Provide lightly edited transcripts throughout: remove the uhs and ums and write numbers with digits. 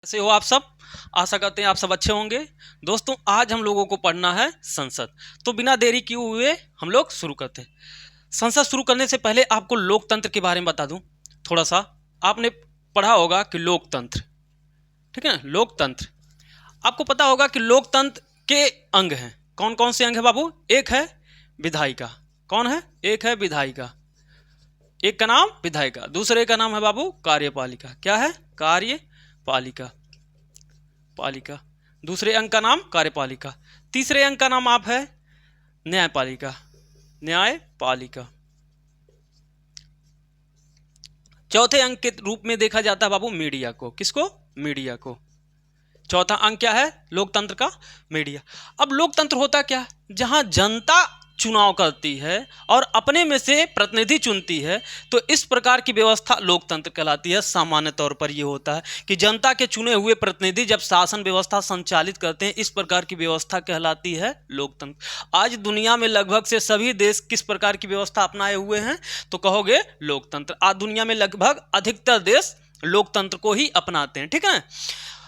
कैसे हो आप सब। आशा करते हैं आप सब अच्छे होंगे। दोस्तों आज हम लोगों को पढ़ना है संसद। तो बिना देरी किए हुए हम लोग शुरू करते हैं। संसद शुरू करने से पहले आपको लोकतंत्र के बारे में बता दूं थोड़ा सा। आपने पढ़ा होगा कि लोकतंत्र, ठीक है ना, लोकतंत्र। आपको पता होगा कि लोकतंत्र के अंग हैं। कौन कौन से अंग है बाबू? एक है विधायिका। कौन है? एक है विधायिका। एक का नाम विधायिका, दूसरे का नाम है बाबू कार्यपालिका। क्या है? कार्यपालिका। पालिका। दूसरे अंक का नाम कार्यपालिका। तीसरे अंक का नाम आप है न्यायपालिका। न्यायपालिका। चौथे अंक के रूप में देखा जाता है बाबू मीडिया को। किसको? मीडिया को। चौथा अंक क्या है लोकतंत्र का? मीडिया। अब लोकतंत्र होता क्या? जहां जनता चुनाव करती है और अपने में से प्रतिनिधि चुनती है, तो इस प्रकार की व्यवस्था लोकतंत्र कहलाती है। सामान्य तौर पर यह होता है कि जनता के चुने हुए प्रतिनिधि जब शासन व्यवस्था संचालित करते हैं, इस प्रकार की व्यवस्था कहलाती है लोकतंत्र। आज दुनिया में लगभग से सभी देश किस प्रकार की व्यवस्था अपनाए हुए हैं? तो कहोगे लोकतंत्र। आज दुनिया में लगभग अधिकतर देश लोकतंत्र को ही अपनाते हैं, ठीक है।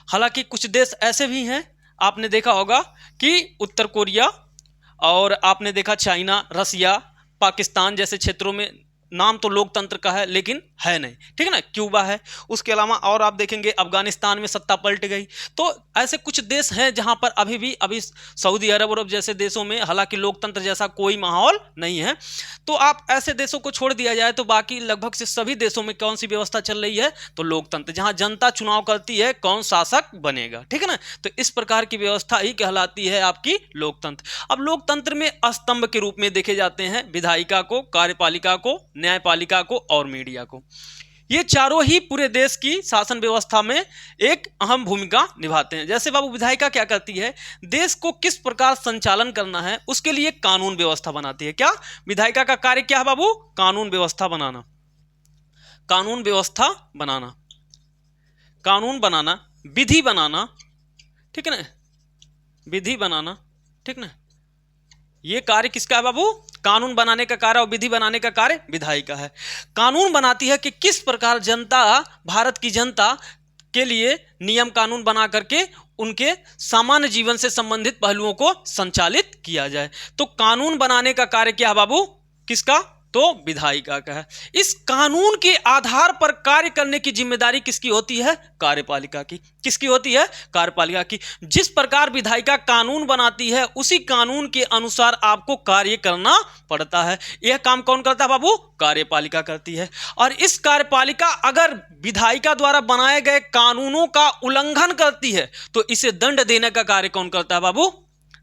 हालांकि कुछ देश ऐसे भी हैं, आपने देखा होगा कि उत्तर कोरिया, और आपने देखा चाइना, रसिया, पाकिस्तान जैसे क्षेत्रों में नाम तो लोकतंत्र का है लेकिन है नहीं, ठीक है ना। क्यूबा है। उसके अलावा और आप देखेंगे अफगानिस्तान में सत्ता पलट गई। तो ऐसे कुछ देश हैं जहां पर अभी सऊदी अरब जैसे देशों में हालांकि लोकतंत्र जैसा कोई माहौल नहीं है। तो आप ऐसे देशों को छोड़ दिया जाए तो बाकी लगभग से सभी देशों में कौन सी व्यवस्था चल रही है? तो लोकतंत्र, जहां जनता चुनाव करती है कौन शासक बनेगा, ठीक है ना। तो इस प्रकार की व्यवस्था ही कहलाती है आपकी लोकतंत्र। अब लोकतंत्र में स्तंभ के रूप में देखे जाते हैं विधायिका को, कार्यपालिका को, न्यायपालिका को और मीडिया को। ये चारों ही पूरे देश की शासन व्यवस्था में एक अहम भूमिका निभाते हैं। जैसे बाबू विधायिका क्या करती है? देश को किस प्रकार संचालन करना है उसके लिए कानून व्यवस्था बनाती है। क्या? विधायिका का कार्य क्या है बाबू? कानून व्यवस्था बनाना। कानून व्यवस्था बनाना, कानून बनाना, विधि बनाना, ठीक है ना, विधि बनाना, ठीक ना। ये कार्य किसका है बाबू? कानून बनाने का कार्य और विधि बनाने का कार्य विधायिका है। कानून बनाती है कि किस प्रकार जनता, भारत की जनता के लिए नियम कानून बना करके उनके सामान्य जीवन से संबंधित पहलुओं को संचालित किया जाए। तो कानून बनाने का कार्य क्या है बाबू? किसका? तो विधायिका का है। इस कानून के आधार पर कार्य करने की जिम्मेदारी किसकी होती है? कार्यपालिका की। किसकी होती है? कार्यपालिका की। जिस प्रकार विधायिका कानून बनाती है उसी कानून के अनुसार आपको कार्य करना पड़ता है। यह काम कौन करता है बाबू? कार्यपालिका करती है। और इस कार्यपालिका अगर विधायिका द्वारा बनाए गए कानूनों का उल्लंघन करती है तो इसे दंड देने का कार्य कौन करता है बाबू?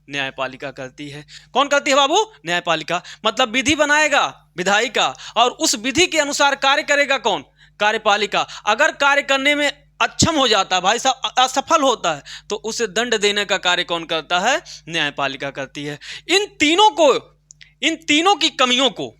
न्यायपालिका करती है। कौन करती है बाबू? न्यायपालिका। मतलब विधि बनाएगा विधायिका और उस विधि के अनुसार कार्य करेगा कौन? कार्यपालिका। अगर कार्य करने में अक्षम हो जाता है, भाई साहब असफल होता है, तो उसे दंड देने का कार्य कौन करता है? न्यायपालिका करती है। इन तीनों की कमियों को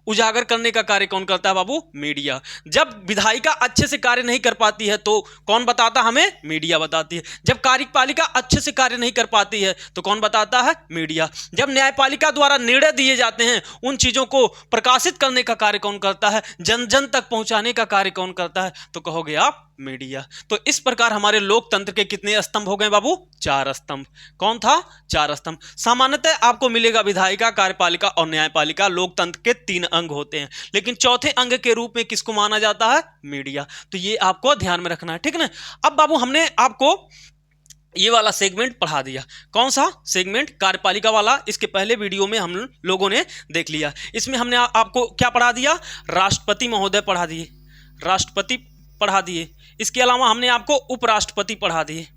उजागर करने का कार्य कौन करता है बाबू? मीडिया। जब विधायिका अच्छे से कार्य नहीं कर पाती है तो कौन बताता हमें? मीडिया बताती है। जब कार्यपालिका अच्छे से कार्य नहीं कर पाती है तो कौन बताता है? मीडिया। जब न्यायपालिका द्वारा निर्णय दिए जाते हैं उन चीजों को प्रकाशित करने का कार्य कौन करता है? जन जन तक पहुंचाने का कार्य कौन करता है? तो कहोगे आप मीडिया। तो इस प्रकार हमारे लोकतंत्र के कितने स्तंभ हो गए बाबू? 4 स्तंभ। कौन था? 4 स्तंभ। सामान्यतः आपको मिलेगा विधायिका, कार्यपालिका और न्यायपालिका लोकतंत्र के 3 अंग होते हैं, लेकिन चौथे अंग के रूप में किसको माना जाता है? मीडिया। तो ये आपको ध्यान में रखना है, ठीक है ना। अब बाबू हमने आपको ये वाला सेगमेंट पढ़ा दिया। कौन सा सेगमेंट? कार्यपालिका वाला। इसके पहले वीडियो में हम लोगों ने देख लिया। इसमें हमने आपको क्या पढ़ा दिया? राष्ट्रपति महोदय पढ़ा दिए, राष्ट्रपति पढ़ा दिए। इसके अलावा हमने आपको उपराष्ट्रपति पढ़ा दिए,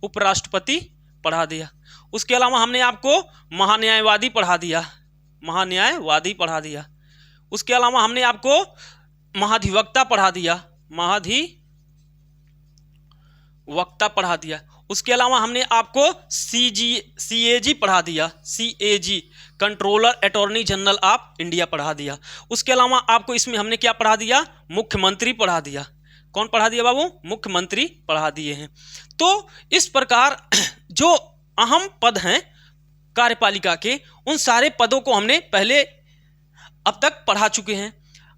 उपराष्ट्रपति पढ़ा दिया। उसके अलावा हमने आपको महान्यायवादी पढ़ा दिया, महान्यायवादी पढ़ा दिया। उसके अलावा हमने आपको महाधिवक्ता पढ़ा दिया, महाधिवक्ता पढ़ा दिया। उसके अलावा हमने आपको सीएजी पढ़ा दिया, CAG, controller attorney general of India पढ़ा दिया। उसके अलावा आपको इसमें हमने क्या पढ़ा दिया? मुख्यमंत्री पढ़ा दिया। कौन पढ़ा दिया बाबू? मुख्यमंत्री पढ़ा दिए हैं। तो इस प्रकार जो अहम पद हैं कार्यपालिका के, उन सारे पदों को हमने पहले अब तक पढ़ा चुके हैं।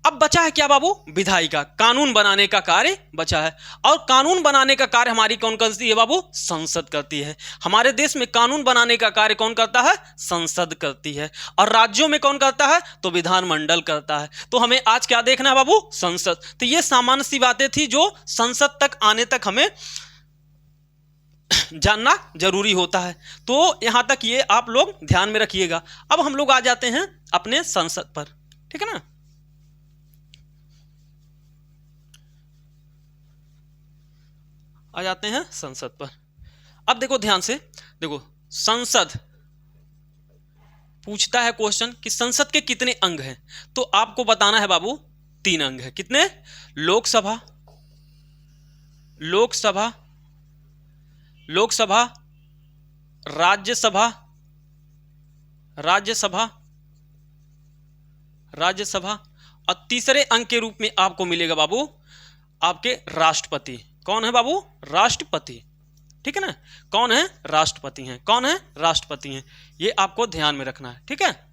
अब बचा है क्या बाबू, विधायिका, कानून बनाने का कार्य बचा है। और कानून बनाने का कार्य हमारी कौन करती है बाबू, संसद करती है। हमारे देश में कानून बनाने का कार्य कौन करता है, संसद करती है। और राज्यों में कौन करता है, तो विधानमंडल करता है। तो हमें आज क्या देखना है बाबू, संसद। तो ये सामान्य सी बातें थी जो संसद तक आने तक हमें जानना जरूरी होता है। तो यहां तक ये आप लोग ध्यान में रखिएगा। अब हम लोग आ जाते हैं अपने संसद पर, ठीक है ना। आ जाते हैं संसद पर। अब देखो ध्यान से, देखो संसद पूछता है क्वेश्चन कि संसद के कितने अंग हैं, तो आपको बताना है बाबू 3 अंग है। कितने, लोकसभा, लोकसभा, लोकसभा, राज्यसभा, राज्यसभा, राज्यसभा, और तीसरे अंग के रूप में आपको मिलेगा बाबू आपके राष्ट्रपति। कौन है बाबू, राष्ट्रपति, ठीक है ना। कौन है, राष्ट्रपति हैं। कौन है, राष्ट्रपति हैं। ये आपको ध्यान में रखना है, ठीक है।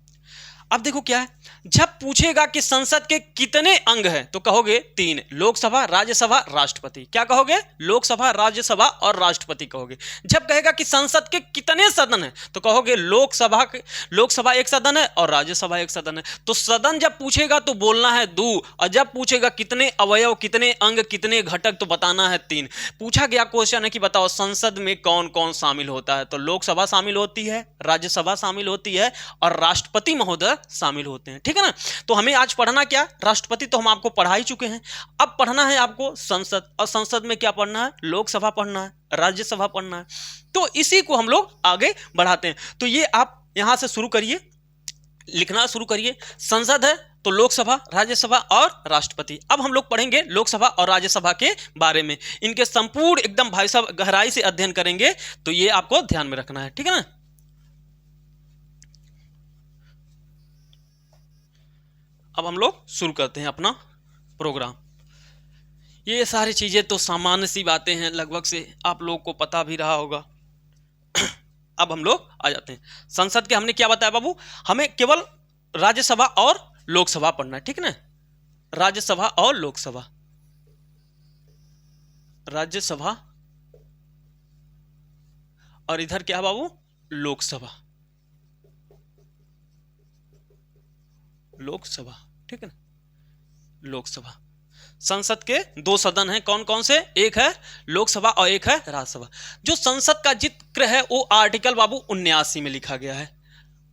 अब देखो क्या है, जब पूछेगा कि संसद के कितने अंग हैं तो कहोगे 3, लोकसभा, राज्यसभा, राष्ट्रपति। क्या कहोगे, लोकसभा, राज्यसभा और राष्ट्रपति कहोगे। जब कहेगा कि संसद के कितने सदन हैं तो कहोगे लोकसभा एक सदन है और राज्यसभा एक सदन है। तो सदन जब पूछेगा तो बोलना है 2, और जब पूछेगा कितने अवयव, कितने अंग, कितने घटक, तो बताना है 3। पूछा गया क्वेश्चन है कि बताओ संसद में कौन कौन शामिल होता है, तो लोकसभा शामिल होती है, राज्यसभा शामिल होती है और राष्ट्रपति महोदय शामिल होते हैं, ठीक है ना। तो हमें आज पढ़ना क्या, राष्ट्रपति तो हम आपको पढ़ा ही चुके हैं। अब पढ़ना है आपको संसद, और संसद में क्या पढ़ना है, लोकसभा पढ़ना है, राज्यसभा पढ़ना है। तो इसी को हम लोग आगे बढ़ाते हैं। तो ये आप यहां से शुरू करिए, लिखना शुरू करिए। संसद है तो लोकसभा, राज्यसभा और राष्ट्रपति। अब हम लोग पढ़ेंगे लोकसभा और राज्यसभा के बारे में, इनके संपूर्ण एकदम भाई साहब गहराई से अध्ययन करेंगे। तो ये आपको ध्यान में रखना है, ठीक है ना। अब हम लोग शुरू करते हैं अपना प्रोग्राम। ये सारी चीज़ें तो सामान्य सी बातें हैं, लगभग से आप लोगों को पता भी रहा होगा। अब हम लोग आ जाते हैं संसद के। हमने क्या बताया बाबू, हमें केवल राज्यसभा और लोकसभा पढ़ना है, ठीक है ना। राज्यसभा और लोकसभा, राज्यसभा, और इधर क्या है बाबू, लोकसभा, लोकसभा, ठीक है ना, लोकसभा। संसद के 2 सदन हैं, कौन कौन से, एक है लोकसभा और एक है राज्यसभा। जो संसद का जिक्र है वो आर्टिकल बाबू 79 में लिखा गया है।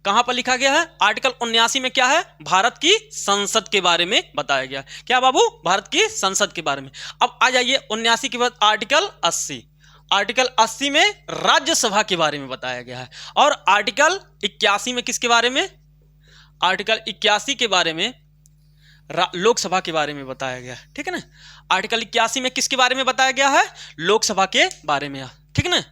कहां पर लिखा गया है, आर्टिकल 79 में क्या है, भारत की संसद के बारे में बताया गया। क्या बाबू, भारत की संसद के बारे में। अब आ जाइए 79 के बाद आर्टिकल 80। आर्टिकल 80 में राज्यसभा के बारे में बताया गया है। और आर्टिकल 81 में किसके बारे में, आर्टिकल 81 के बारे में लोकसभा के बारे में बताया गया है, ठीक है ना। आर्टिकल 81 में किसके बारे में बताया गया है, लोकसभा के बारे में, ठीक है ना।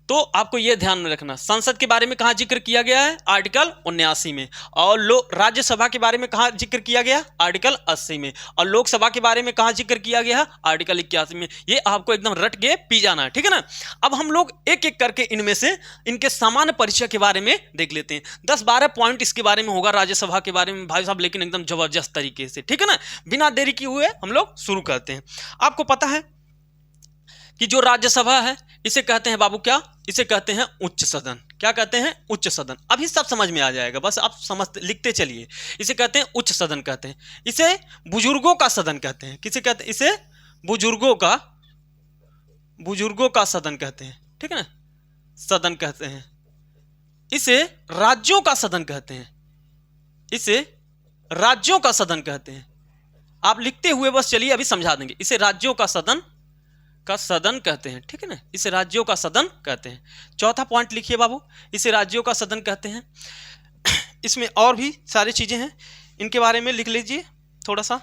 तो आपको यह ध्यान में रखना, संसद के बारे में कहां जिक्र किया गया है, आर्टिकल 79 में। और राज्यसभा के बारे में कहां जिक्र किया गया, आर्टिकल 80 में। और लोकसभा के बारे में कहां जिक्र किया गया, आर्टिकल 81 में। ये आपको एकदम रट के पी जाना है, ठीक है ना। अब हम लोग एक एक करके इनमें से इनके सामान्य परिचय के बारे में देख लेते हैं। 10-12 पॉइंट इसके बारे में होगा राज्यसभा के बारे में भाई साहब, लेकिन एकदम जबरदस्त तरीके से, ठीक है ना। बिना देरी किए हुए हम लोग शुरू करते हैं। आपको पता है कि जो राज्यसभा है इसे कहते हैं बाबू क्या, इसे कहते हैं उच्च सदन। क्या कहते हैं, उच्च सदन। अभी सब समझ में आ जाएगा, बस आप लिखते चलिए। इसे कहते हैं उच्च सदन कहते हैं। इसे बुजुर्गों का सदन कहते हैं। किसे कहते हैं, इसे बुजुर्गों का सदन कहते हैं, ठीक है ना, सदन कहते हैं। इसे राज्यों का सदन कहते हैं, इसे राज्यों का सदन कहते हैं। आप लिखते हुए बस चलिए, अभी समझा देंगे। इसे राज्यों का सदन कहते हैं, ठीक है ना, इसे राज्यों का सदन कहते हैं। चौथा पॉइंट लिखिए बाबू, इसे राज्यों का सदन कहते हैं। इसमें और भी सारी चीजें हैं, इनके बारे में लिख लीजिए थोड़ा सा।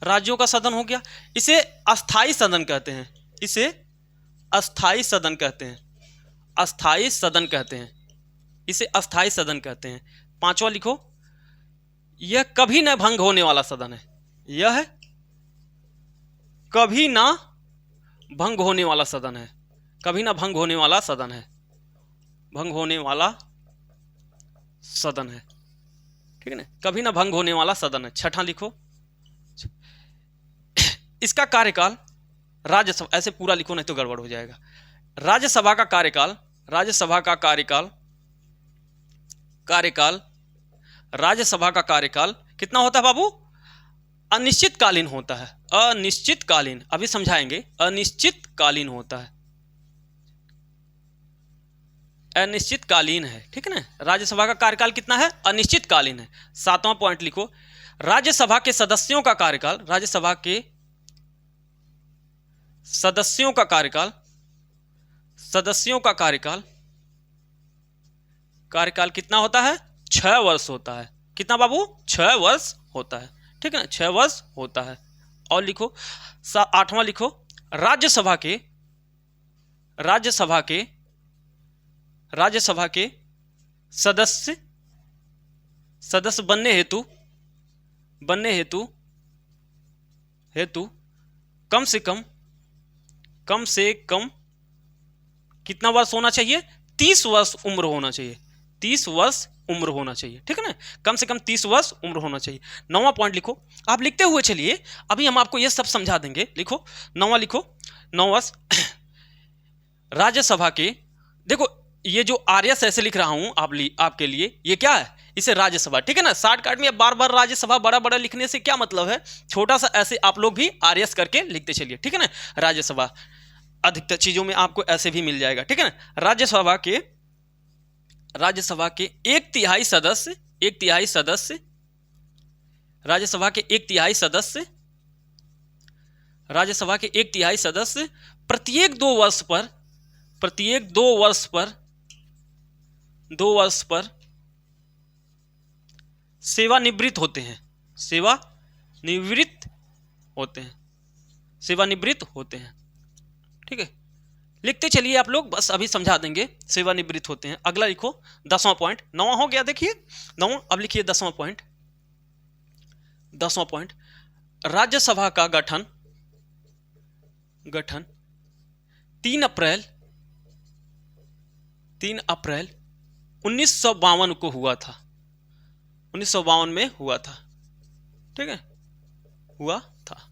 राज्यों का सदन हो गया। इसे अस्थाई सदन कहते हैं, इसे अस्थाई सदन कहते हैं, अस्थाई सदन कहते हैं, इसे अस्थाई सदन कहते हैं। 5वां लिखो, यह कभी न भंग होने वाला सदन है। यह कभी ना भंग होने वाला सदन है, कभी ना भंग होने वाला सदन है, भंग होने वाला सदन है, ठीक है ना, कभी ना भंग होने वाला सदन है। 6वां लिखो, इसका कार्यकाल राज्यसभा, ऐसे पूरा लिखो नहीं तो गड़बड़ हो जाएगा। राज्यसभा का कार्यकाल, राज्यसभा का कार्यकाल राज्यसभा का कार्यकाल कितना होता है बाबू? अनिश्चितकालीन होता है, अनिश्चितकालीन, अभी समझाएंगे। अनिश्चितकालीन होता है, अनिश्चितकालीन है, ठीक है ना। राज्यसभा का कार्यकाल कितना है? अनिश्चितकालीन है। 7वां पॉइंट लिखो, राज्यसभा के सदस्यों का कार्यकाल, राज्यसभा के सदस्यों का कार्यकाल, सदस्यों का कार्यकाल कितना होता है? 6 वर्ष होता है। कितना बाबू? 6 वर्ष होता है, ठीक है ना, 6 वर्ष होता है। और लिखो 8वां लिखो, राज्यसभा के सदस्य बनने हेतु कम से कम कितना वर्ष होना चाहिए? 30 वर्ष उम्र होना चाहिए, 30 वर्ष उम्र होना चाहिए, ठीक है ना, कम से कम 30 वर्ष उम्र होना चाहिए। 9वां पॉइंट लिखो, आप लिखते हुए चलिए, अभी हम आपको ये सब समझा देंगे। लिखो 9वां लिखो, 9 वर्ष राज्यसभा के, देखो ये जो आरएस ऐसे लिख रहा हूं आपके लिए, ये क्या है? इसे राज्यसभा, ठीक है ना। शॉर्टकट में बार बार राज्यसभा बड़ा बड़ा लिखने से क्या मतलब है? छोटा सा ऐसे आप लोग भी आरएस करके लिखते चलिए, ठीक है ना। राज्यसभा अधिकतर चीजों में आपको ऐसे भी मिल जाएगा, ठीक है ना। राज्यसभा के 1/3 सदस्य, राज्यसभा के 1/3 सदस्य प्रत्येक 2 वर्ष पर सेवानिवृत्त होते हैं, ठीक है। लिखते चलिए आप लोग, बस अभी समझा देंगे। सेवानिवृत्त होते हैं। अगला लिखो 10वां पॉइंट, 9वां हो गया, देखिए 9वां। अब लिखिए 10वां पॉइंट, 10वां पॉइंट, राज्यसभा का गठन 3 अप्रैल 1952 को हुआ था, 1952 में हुआ था, ठीक है, हुआ था।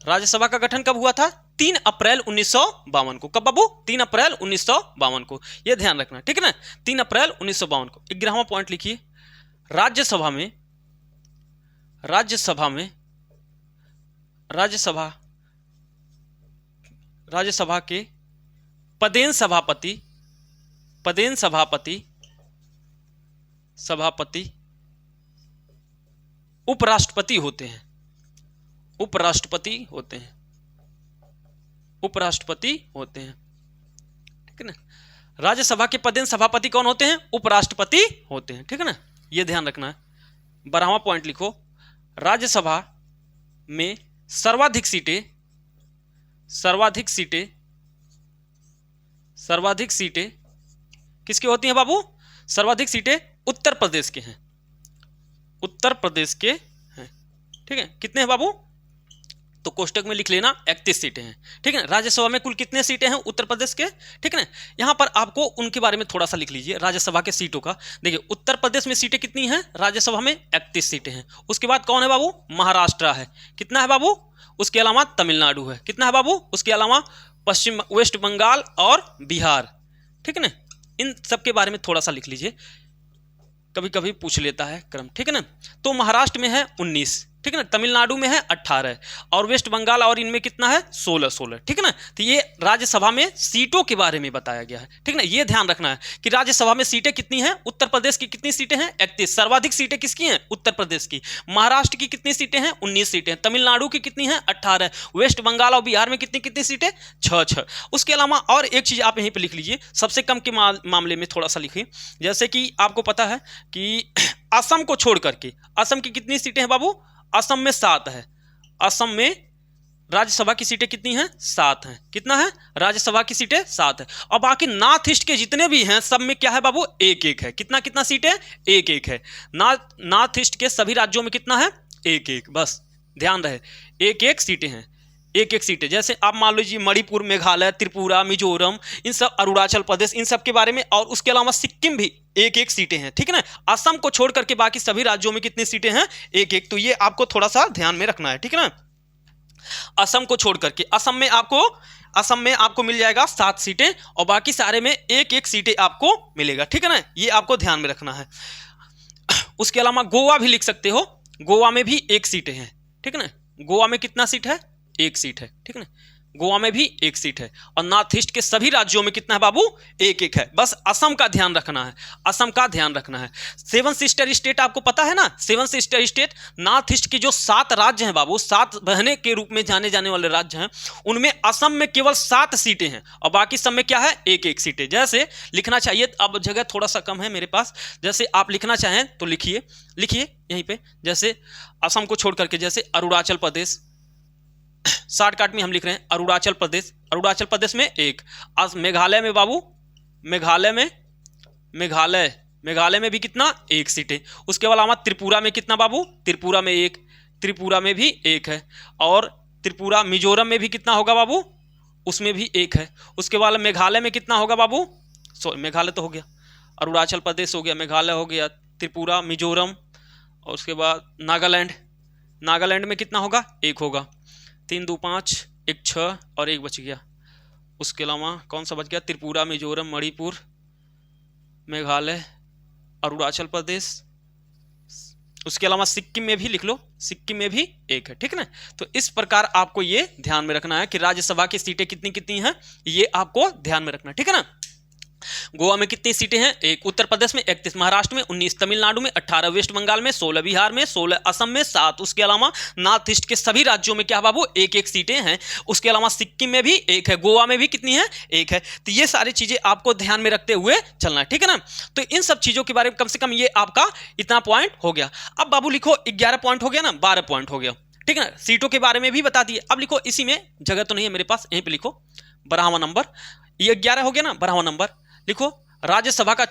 राज्यसभा का गठन कब हुआ था? 3 अप्रैल 1952 को। कब बाबू? 3 अप्रैल 1952 को, यह ध्यान रखना, ठीक है ना, 3 अप्रैल 1952 को। 11वां पॉइंट लिखिए, राज्यसभा के पदेन सभापति उपराष्ट्रपति होते हैं, ठीक है ना। राज्यसभा के पदेन सभापति कौन होते हैं? उपराष्ट्रपति होते हैं, ठीक है ना, यह ध्यान रखना है। 12वां पॉइंट लिखो, राज्यसभा में सर्वाधिक सीटें किसकी होती हैं बाबू? सर्वाधिक सीटें उत्तर प्रदेश के हैं, ठीक है। कितने हैं बाबू? तो कोष्टक में लिख लेना 31 सीटें हैं, ठीक है ना। राज्यसभा में कुल कितने सीटें हैं उत्तर प्रदेश के, ठीक है ना। यहां पर आपको उनके बारे में थोड़ा सा लिख लीजिए, राज्यसभा के सीटों का। देखिए उत्तर प्रदेश में सीटें कितनी हैं? राज्यसभा में 31 सीटें हैं। उसके बाद कौन है बाबू? महाराष्ट्र है, कितना है बाबू? उसके अलावा तमिलनाडु है, कितना है बाबू? उसके अलावा वेस्ट बंगाल और बिहार, ठीक है ना। इन सब के बारे में थोड़ा सा लिख लीजिए, कभी कभी पूछ लेता है क्रम, ठीक है ना। तो महाराष्ट्र में है 19, ठीक है ना, तमिलनाडु में है 18 और वेस्ट बंगाल और इनमें कितना है? 16, ठीक है ना। तो ये राज्यसभा में सीटों के बारे में बताया गया है, ठीक है ना। ये ध्यान रखना है कि राज्यसभा में सीटें कितनी हैं? उत्तर प्रदेश की कितनी सीटें हैं? 31। सर्वाधिक सीटें किसकी हैं? उत्तर प्रदेश की। महाराष्ट्र की कितनी सीटें हैं? 19 सीटें। तमिलनाडु की कितनी हैं? 18। वेस्ट बंगाल और बिहार में कितनी कितनी सीटें? 6। उसके अलावा और एक चीज आप यहीं पर लिख लीजिए, सबसे कम के मामले में थोड़ा सा लिखिए। जैसे कि आपको पता है कि असम को छोड़ करके, असम की कितनी सीटें हैं बाबू? असम में 7 है। असम में राज्यसभा की सीटें कितनी हैं? 7 हैं। कितना है? राज्यसभा की सीटें 7 है। और बाकी नॉर्थ ईस्ट के जितने भी हैं सब में क्या है बाबू? 1-1 है। कितना कितना सीटें? 1-1 है। नॉर्थ ईस्ट के सभी राज्यों में कितना है? 1-1, बस ध्यान रहे, 1-1 सीटें हैं, 1-1 सीटें। जैसे आप मान लीजिए मणिपुर, मेघालय, त्रिपुरा, मिजोरम, इन सब, अरुणाचल प्रदेश, इन सब के बारे में। और उसके अलावा सिक्किम भी 1-1 सीटें हैं, ठीक है ना। असम को छोड़ करके बाकी सभी राज्यों में कितनी सीटें हैं? 1-1। तो ये आपको थोड़ा सा ध्यान में रखना है, ठीक है ना। असम को छोड़ करके। असम में आपको मिल जाएगा 7 सीटें और बाकी सारे में एक एक सीटें आपको मिलेगा, ठीक है ना, ये आपको ध्यान में रखना है। उसके अलावा गोवा भी लिख सकते हो, गोवा में भी 1 सीटें हैं, ठीक है ना, गोवा में कितना सीट है, 1 सीट है, ठीक है ना, गोवा में भी 1 सीट है। और नॉर्थ ईस्ट के सभी राज्यों में कितना है बाबू, 1-1 है। बस असम का ध्यान रखना है, असम का ध्यान रखना है। 7 सिस्टर स्टेट आपको पता है ना, 7 सिस्टर स्टेट नॉर्थ ईस्ट के जो 7 राज्य हैं बाबू, 7 बहनें के रूप में जाने जाने वाले राज्य हैं, उनमें असम में केवल 7 सीटें हैं और बाकी सब में क्या है, 1-1 सीटें। जैसे लिखना चाहिए, अब जगह थोड़ा सा कम है मेरे पास, जैसे आप लिखना चाहें तो लिखिए यहीं पे, जैसे असम को छोड़ करके जैसे अरुणाचल प्रदेश, शॉर्टकट में हम लिख रहे हैं अरुणाचल प्रदेश, अरुणाचल प्रदेश में 1। आज मेघालय में बाबू, मेघालय में भी कितना, 1 सीटें। उसके अलावा त्रिपुरा में कितना बाबू, त्रिपुरा में 1, त्रिपुरा में भी 1 है। और त्रिपुरा, मिजोरम में भी कितना होगा बाबू, उसमें भी 1 है। उसके बाद मेघालय में कितना होगा बाबू, सॉरी मेघालय तो हो गया, अरुणाचल प्रदेश हो गया, मेघालय हो गया, त्रिपुरा, मिजोरम, और उसके बाद नागालैंड में कितना होगा, 1 होगा। 3 2 5, 1 6 और 1 बच गया। उसके अलावा कौन सा बच गया, त्रिपुरा, मिजोरम, मणिपुर, मेघालय, अरुणाचल प्रदेश। उसके अलावा सिक्किम में भी लिख लो, सिक्किम में भी 1 है, ठीक है ना। तो इस प्रकार आपको ये ध्यान में रखना है कि राज्यसभा की सीटें कितनी कितनी हैं, ये आपको ध्यान में रखना है, ठीक है ना। गोवा में कितनी सीटें हैं, 1। उत्तर प्रदेश में 31, महाराष्ट्र में 19, तमिलनाडु में 18, वेस्ट बंगाल में 16, बिहार में 16, असम में 7। उसके अलावा नॉर्थ ईस्ट के सभी राज्यों में क्या बाबू, 1-1 सीटें हैं। उसके अलावा सिक्किम में भी 1 है, गोवा में भी कितनी है, 1 है। तो ये सारी चीजें आपको ध्यान में रखते हुए चलना है, ठीक है ना। तो इन सब चीजों के बारे में कम से कम ये आपका इतना पॉइंट हो गया। अब बाबू लिखो 11 पॉइंट हो गया ना, 12 पॉइंट हो गया, ठीक है ना। सीटों के बारे में भी बता दिए। अब लिखो, इसी में जगह तो नहीं है मेरे पास, यहीं पे लिखो 12वां नंबर, ये 11 हो गया ना, 12वां नंबर लिखो। राज्यसभा का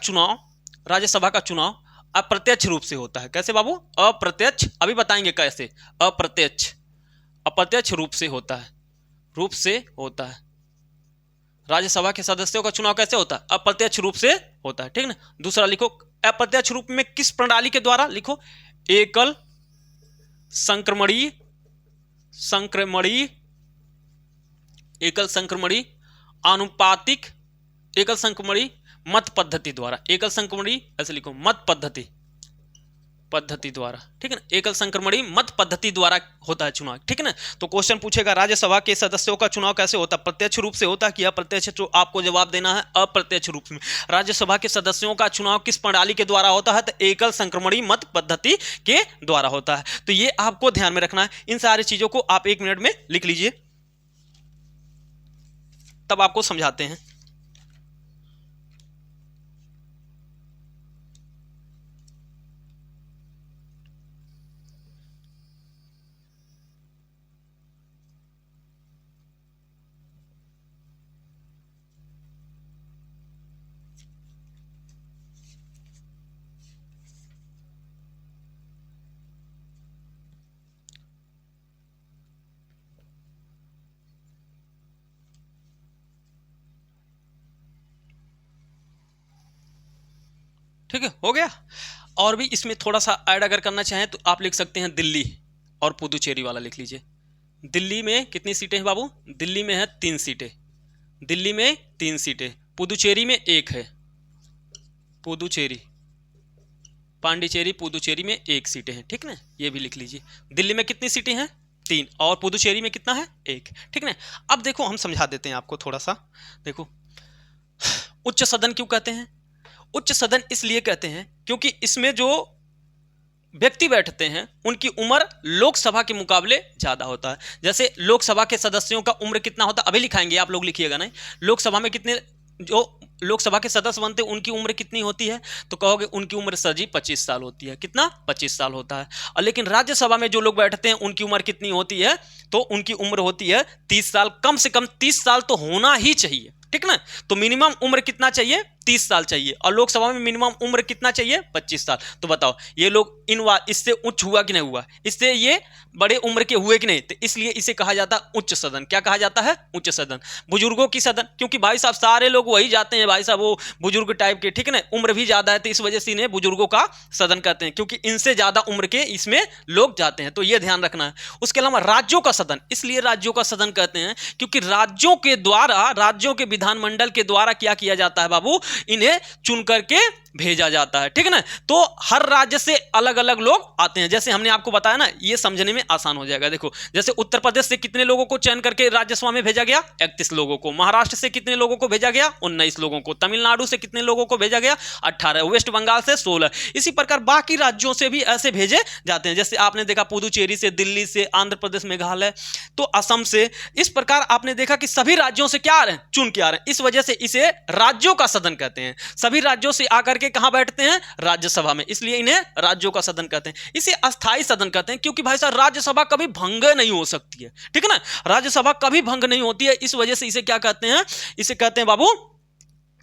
चुनाव अप्रत्यक्ष रूप से होता है। कैसे बाबू, अप्रत्यक्ष, अभी बताएंगे कैसे। अप्रत्यक्ष रूप से होता है, राज्यसभा के सदस्यों का चुनाव कैसे होता है, अप्रत्यक्ष रूप से होता है, ठीक है ना। दूसरा लिखो, अप्रत्यक्ष रूप में किस प्रणाली के द्वारा, लिखो एकल संक्रमणी आनुपातिक एकल संक्रमणी मत पद्धति द्वारा, एकल संक्रमणी ऐसे लिखो मत पद्धति द्वारा, ठीक है ना, एकल संक्रमणी मत पद्धति द्वारा होता है चुनाव, ठीक है ना। तो क्वेश्चन पूछेगा राज्यसभा के सदस्यों का चुनाव कैसे होता है, प्रत्यक्ष रूप से होता है कि अप्रत्यक्ष, तो आपको जवाब देना है अप्रत्यक्ष रूप में। राज्यसभा के सदस्यों का चुनाव किस प्रणाली के द्वारा होता है, तो एकल संक्रमणी मत पद्धति के द्वारा होता है। तो ये आपको ध्यान में रखना है। इन सारी चीजों को आप 1 मिनट में लिख लीजिए, तब आपको समझाते हैं। ठीक है, हो गया। और भी इसमें थोड़ा सा ऐड अगर करना चाहें तो आप लिख सकते हैं दिल्ली और पुदुचेरी वाला लिख लीजिए। दिल्ली में कितनी सीटें हैं बाबू, दिल्ली में है 3 सीटें, दिल्ली में 3 सीटें, पुदुचेरी में 1 है, पांडिचेरी पुदुचेरी में 1 सीटें हैं, ठीक ना। ये भी लिख लीजिए, दिल्ली में कितनी सीटें हैं, 3, और पुदुचेरी में कितना है, 1, ठीक ना। अब देखो हम समझा देते हैं आपको थोड़ा सा। देखो उच्च सदन क्यों कहते हैं, उच्च सदन इसलिए कहते हैं क्योंकि इसमें जो व्यक्ति बैठते हैं उनकी उम्र लोकसभा के मुकाबले ज्यादा होता है। जैसे लोकसभा के सदस्यों का उम्र कितना होता है, अभी लिखाएंगे, आप लोग लिखिएगा नहीं। लोकसभा में कितने जो लोकसभा के सदस्य बनते हैं उनकी उम्र कितनी होती है, तो कहोगे उनकी उम्र सर जी 25 साल होती है। कितना, 25 साल होता है। और लेकिन राज्यसभा में जो लोग बैठते हैं उनकी उम्र कितनी होती है, तो उनकी उम्र होती है 30 साल। कम से कम 30 साल तो होना ही चाहिए, ठीक ना। तो मिनिमम उम्र कितना चाहिए, 30 साल चाहिए। और लोकसभा में मिनिमम उम्र कितना चाहिए, 25 साल। तो बताओ ये लोग इससे उच्च हुआ कि नहीं हुआ, इससे ये बड़े उम्र के हुए कि नहीं, तो इसलिए इसे कहा जाता है उच्च सदन। क्या कहा जाता है? उच्च सदन। बुजुर्गों की सदन, क्योंकि भाई साहब सारे लोग वही जाते हैं भाई साहब, वो बुजुर्ग टाइप के, ठीक है ना, उम्र भी ज्यादा है तो इस वजह से इन्हें बुजुर्गों का सदन कहते हैं, क्योंकि इनसे ज्यादा उम्र के इसमें लोग जाते हैं, तो ये ध्यान रखना है। उसके अलावा राज्यों का सदन, इसलिए राज्यों का सदन कहते हैं क्योंकि राज्यों के द्वारा, राज्यों के विधानमंडल के द्वारा क्या किया जाता है बाबू, इन्हें चुन करके भेजा जाता है, ठीक है ना। तो हर राज्य से अलग अलग लोग आते हैं, जैसे हमने आपको बताया ना, ये समझने में आसान हो जाएगा। देखो जैसे उत्तर प्रदेश से कितने लोगों को चयन करके राज्यसभा में भेजा गया? 31 लोगों को। महाराष्ट्र से कितने लोगों को भेजा गया? 19 लोगों को। तमिलनाडु से कितने लोगों को भेजा गया? 18। वेस्ट बंगाल से 16। इसी प्रकार बाकी राज्यों से भी ऐसे भेजे जाते हैं, जैसे आपने देखा पुदुचेरी से, दिल्ली से, आंध्र प्रदेश, मेघालय, तो असम से। इस प्रकार आपने देखा कि सभी राज्यों से क्या आ रहे हैं? चुन के आ रहे हैं। इस वजह से इसे राज्यों का सदन कहते हैं। सभी राज्यों से आकर के कहां बैठते हैं? राज्यसभा में, इसलिए इन्हें राज्यों का सदन कहते हैं। इसे अस्थाई सदन कहते हैं, क्योंकि भाई साहब राज्यसभा कभी भंग नहीं हो सकती है, ठीक है ना, राज्यसभा कभी भंग नहीं होती है, इस वजह से इसे क्या कहते हैं? इसे कहते हैं बाबू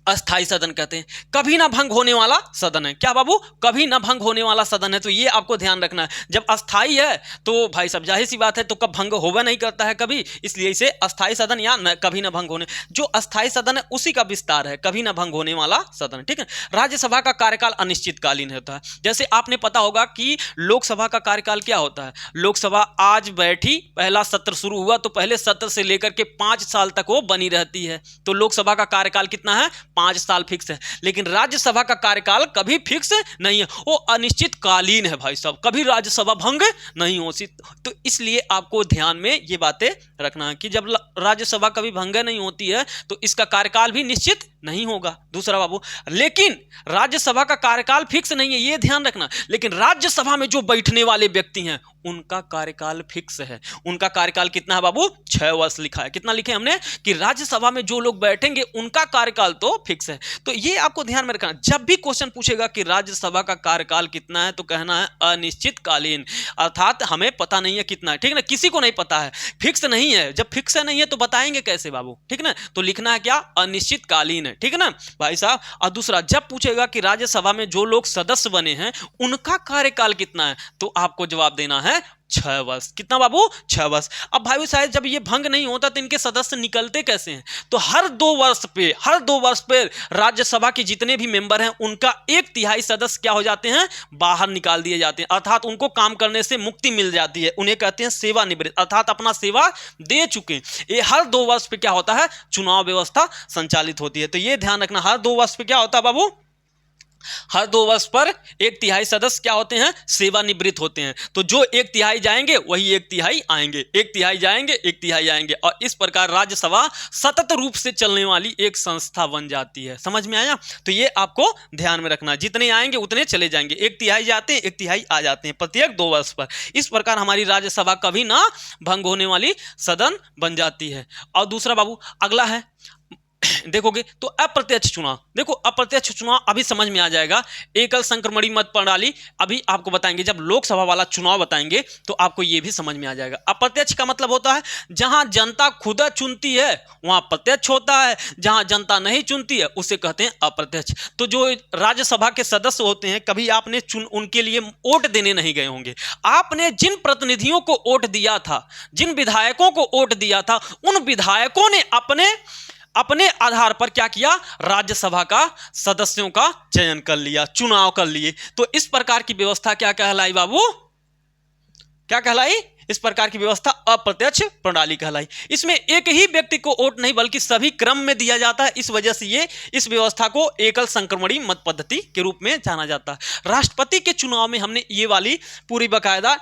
अस्थाई सदन कहते हैं। कभी ना भंग होने वाला सदन है। क्या बाबू? कभी ना भंग होने वाला सदन है, तो ये आपको ध्यान रखना है। जब अस्थाई है तो भाई साहब जाहिर सी बात है, तो कब भंग होगा नहीं करता है कभी, इसलिए इसे अस्थाई सदन या कभी ना भंग होने, जो अस्थाई सदन है उसी का विस्तार है, कभी ना भंग होने वाला सदन, ठीक है। राज्यसभा का कार्यकाल अनिश्चितकालीन होता है। जैसे आपने पता होगा कि लोकसभा का कार्यकाल क्या होता है। लोकसभा आज बैठी, पहला सत्र शुरू हुआ तो पहले सत्र से लेकर के 5 साल तक वो बनी रहती है, तो लोकसभा का कार्यकाल कितना है? 5 साल फिक्स है। लेकिन राज्यसभा का कार्यकाल कभी फिक्स नहीं है, वो अनिश्चितकालीन है भाई साहब, कभी राज्यसभा भंग नहीं हो सकती। तो इसलिए आपको ध्यान में ये बातें रखना है कि जब राज्यसभा कभी भंग नहीं होती है तो इसका कार्यकाल भी निश्चित नहीं होगा। दूसरा बाबू, लेकिन राज्यसभा का कार्यकाल फिक्स नहीं है, ये ध्यान रखना। लेकिन राज्यसभा में जो बैठने वाले व्यक्ति हैं उनका कार्यकाल फिक्स है। उनका कार्यकाल कितना है बाबू? 6 वर्ष लिखा है। कितना लिखे हमने? कि राज्यसभा में जो लोग बैठेंगे उनका कार्यकाल तो फिक्स है। तो ये आपको ध्यान में रखना। जब भी क्वेश्चन पूछेगा कि राज्यसभा का कार्यकाल कितना है, तो कहना है अनिश्चितकालीन, अर्थात हमें पता नहीं है कितना है, ठीक है ना, किसी को नहीं पता है, फिक्स नहीं है। जब फिक्स नहीं है तो बताएंगे कैसे बाबू, ठीक है ना, तो लिखना है क्या? अनिश्चितकालीन है, ठीक है ना भाई साहब। और दूसरा, जब पूछेगा कि राज्यसभा में जो लोग सदस्य बने हैं उनका कार्यकाल कितना है, तो आपको जवाब देना है 6 वर्ष। कितना बाबू? 6 वर्ष। अब भाई साहब जब ये भंग नहीं होता तो इनके सदस्य निकलते कैसे हैं? तो हर 2 वर्ष पे राज्यसभा के जितने भी मेंबर हैं उनका 1/3 सदस्य क्या हो जाते हैं? बाहर निकाल दिए जाते हैं, अर्थात उनको काम करने से मुक्ति मिल जाती है। उन्हें कहते हैं सेवानिवृत्त, अर्थात अपना सेवा दे चुके। ये हर 2 वर्ष पे क्या होता है? चुनाव व्यवस्था संचालित होती है। तो ये ध्यान रखना, हर 2 वर्ष पे क्या होता है बाबू? हर 2 वर्ष पर 1/3 सदस्य क्या होते हैं? सेवानिवृत्त होते हैं। तो जो 1/3 जाएंगे वही 1/3 आएंगे, 1/3 जाएंगे 1/3 आएंगे, और इस प्रकार राज्यसभा सतत रूप से चलने वाली एक संस्था बन जाती है। समझ में आया? तो ये आपको ध्यान में रखना, जितने आएंगे उतने चले जाएंगे, 1/3 जाते हैं 1/3 आ जाते हैं प्रत्येक 2 वर्ष पर। इस प्रकार हमारी राज्यसभा कभी ना भंग होने वाली सदन बन जाती है। और दूसरा बाबू अगला है, देखोगे तो अप्रत्यक्ष चुनाव। देखो अप्रत्यक्ष चुनाव अभी समझ में आ जाएगा। एकल संक्रमणीय मत प्रणाली अभी आपको बताएंगे, जब लोकसभा वाला चुनाव बताएंगे तो आपको यह भी समझ में आ जाएगा। अप्रत्यक्ष का मतलब होता है जहां जनता खुद चुनती है वहां प्रत्यक्ष होता है, जहां जनता नहीं चुनती है उसे कहते हैं अप्रत्यक्ष। तो जो राज्यसभा के सदस्य होते हैं, कभी आपने उनके लिए वोट देने नहीं गए होंगे। आपने जिन प्रतिनिधियों को वोट दिया था, जिन विधायकों को वोट दिया था, उन विधायकों ने अपने आधार पर क्या किया? राज्यसभा का सदस्यों का चयन कर लिया, चुनाव कर लिए। तो इस प्रकार की व्यवस्था क्या कहलाई बाबू? क्या कहलाई? इस प्रकार की व्यवस्था अप्रत्यक्ष प्रणाली कहलाई। इसमें एक ही व्यक्ति को वोट नहीं बल्कि सभी क्रम में दिया जाता है। इस वजह से इस व्यवस्था को एकल संक्रमणीय मत पद्धति के रूप में जाना जाता है। राष्ट्रपति के चुनाव में हमने ये वाली पूरी बाकायदा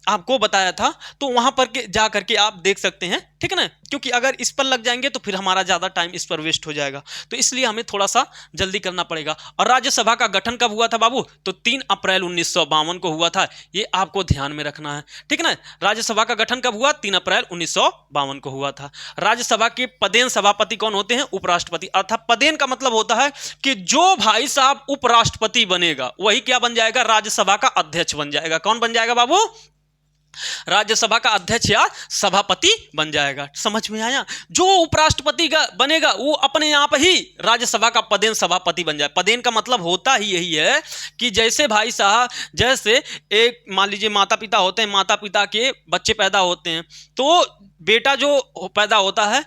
आपको बताया था, तो वहां पर जा करके आप देख सकते हैं, ठीक है ना, क्योंकि अगर इस पर लग जाएंगे तो फिर हमारा ज़्यादा टाइम इस पर वेस्ट हो जाएगा, तो इसलिए हमें थोड़ा सा जल्दी करना पड़ेगा। और राज्यसभा का गठन कब हुआ था बाबू? तो 3 अप्रैल 1952 को हुआ था। ये आपको ध्यान में रखना है, ठीक है ना। राज्यसभा का गठन कब हुआ? 3 अप्रैल 1952 को हुआ था। राज्यसभा के पदेन सभापति कौन होते हैं? उपराष्ट्रपति। अर्थात पदेन का मतलब होता है कि जो भाई साहब उपराष्ट्रपति बनेगा वही क्या बन जाएगा? राज्यसभा का अध्यक्ष बन जाएगा। कौन बन जाएगा बाबू? राज्यसभा का अध्यक्ष या सभापति बन जाएगा। समझ में आया? जो उपराष्ट्रपति का बनेगा वो अपने आप ही राज्यसभा का पदेन सभापति बन जाए। पदेन का मतलब होता ही यही है कि जैसे भाई साहब, जैसे एक मान लीजिए माता पिता होते हैं, माता पिता के बच्चे पैदा होते हैं, तो बेटा जो पैदा होता है,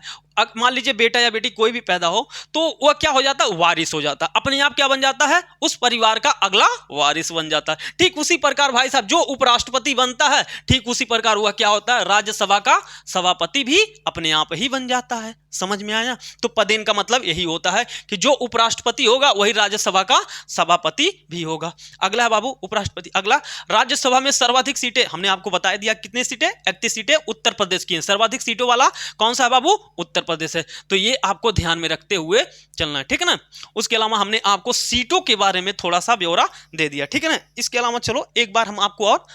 मान लीजिए बेटा या बेटी कोई भी पैदा हो, तो वह क्या हो जाता है? वारिस हो जाता है। अपने आप क्या बन जाता है? उस परिवार का अगला वारिस बन जाता है। ठीक उसी प्रकार भाई साहब जो उपराष्ट्रपति बनता है, ठीक उसी प्रकार वह क्या होता है? राज्यसभा का सभापति भी अपने आप ही बन जाता है। समझ में आया? तो पदेन का मतलब यही होता है कि जो उपराष्ट्रपति होगा वही राज्यसभा का सभापति भी होगा। अगला है बाबू उपराष्ट्रपति। अगला, राज्यसभा में सर्वाधिक सीटें, हमने आपको बता दिया कितनी सीटें? 31 सीटें उत्तर प्रदेश की हैं। सर्वाधिक सीटों वाला कौन सा है बाबू? उत्तर प्रदेश है। तो ये आपको ध्यान में रखते हुए चलना है, ठीक है ना। उसके अलावा हमने आपको सीटों के बारे में थोड़ा सा ब्यौरा दे दिया, ठीक है ना। इसके अलावा चलो एक बार हम आपको और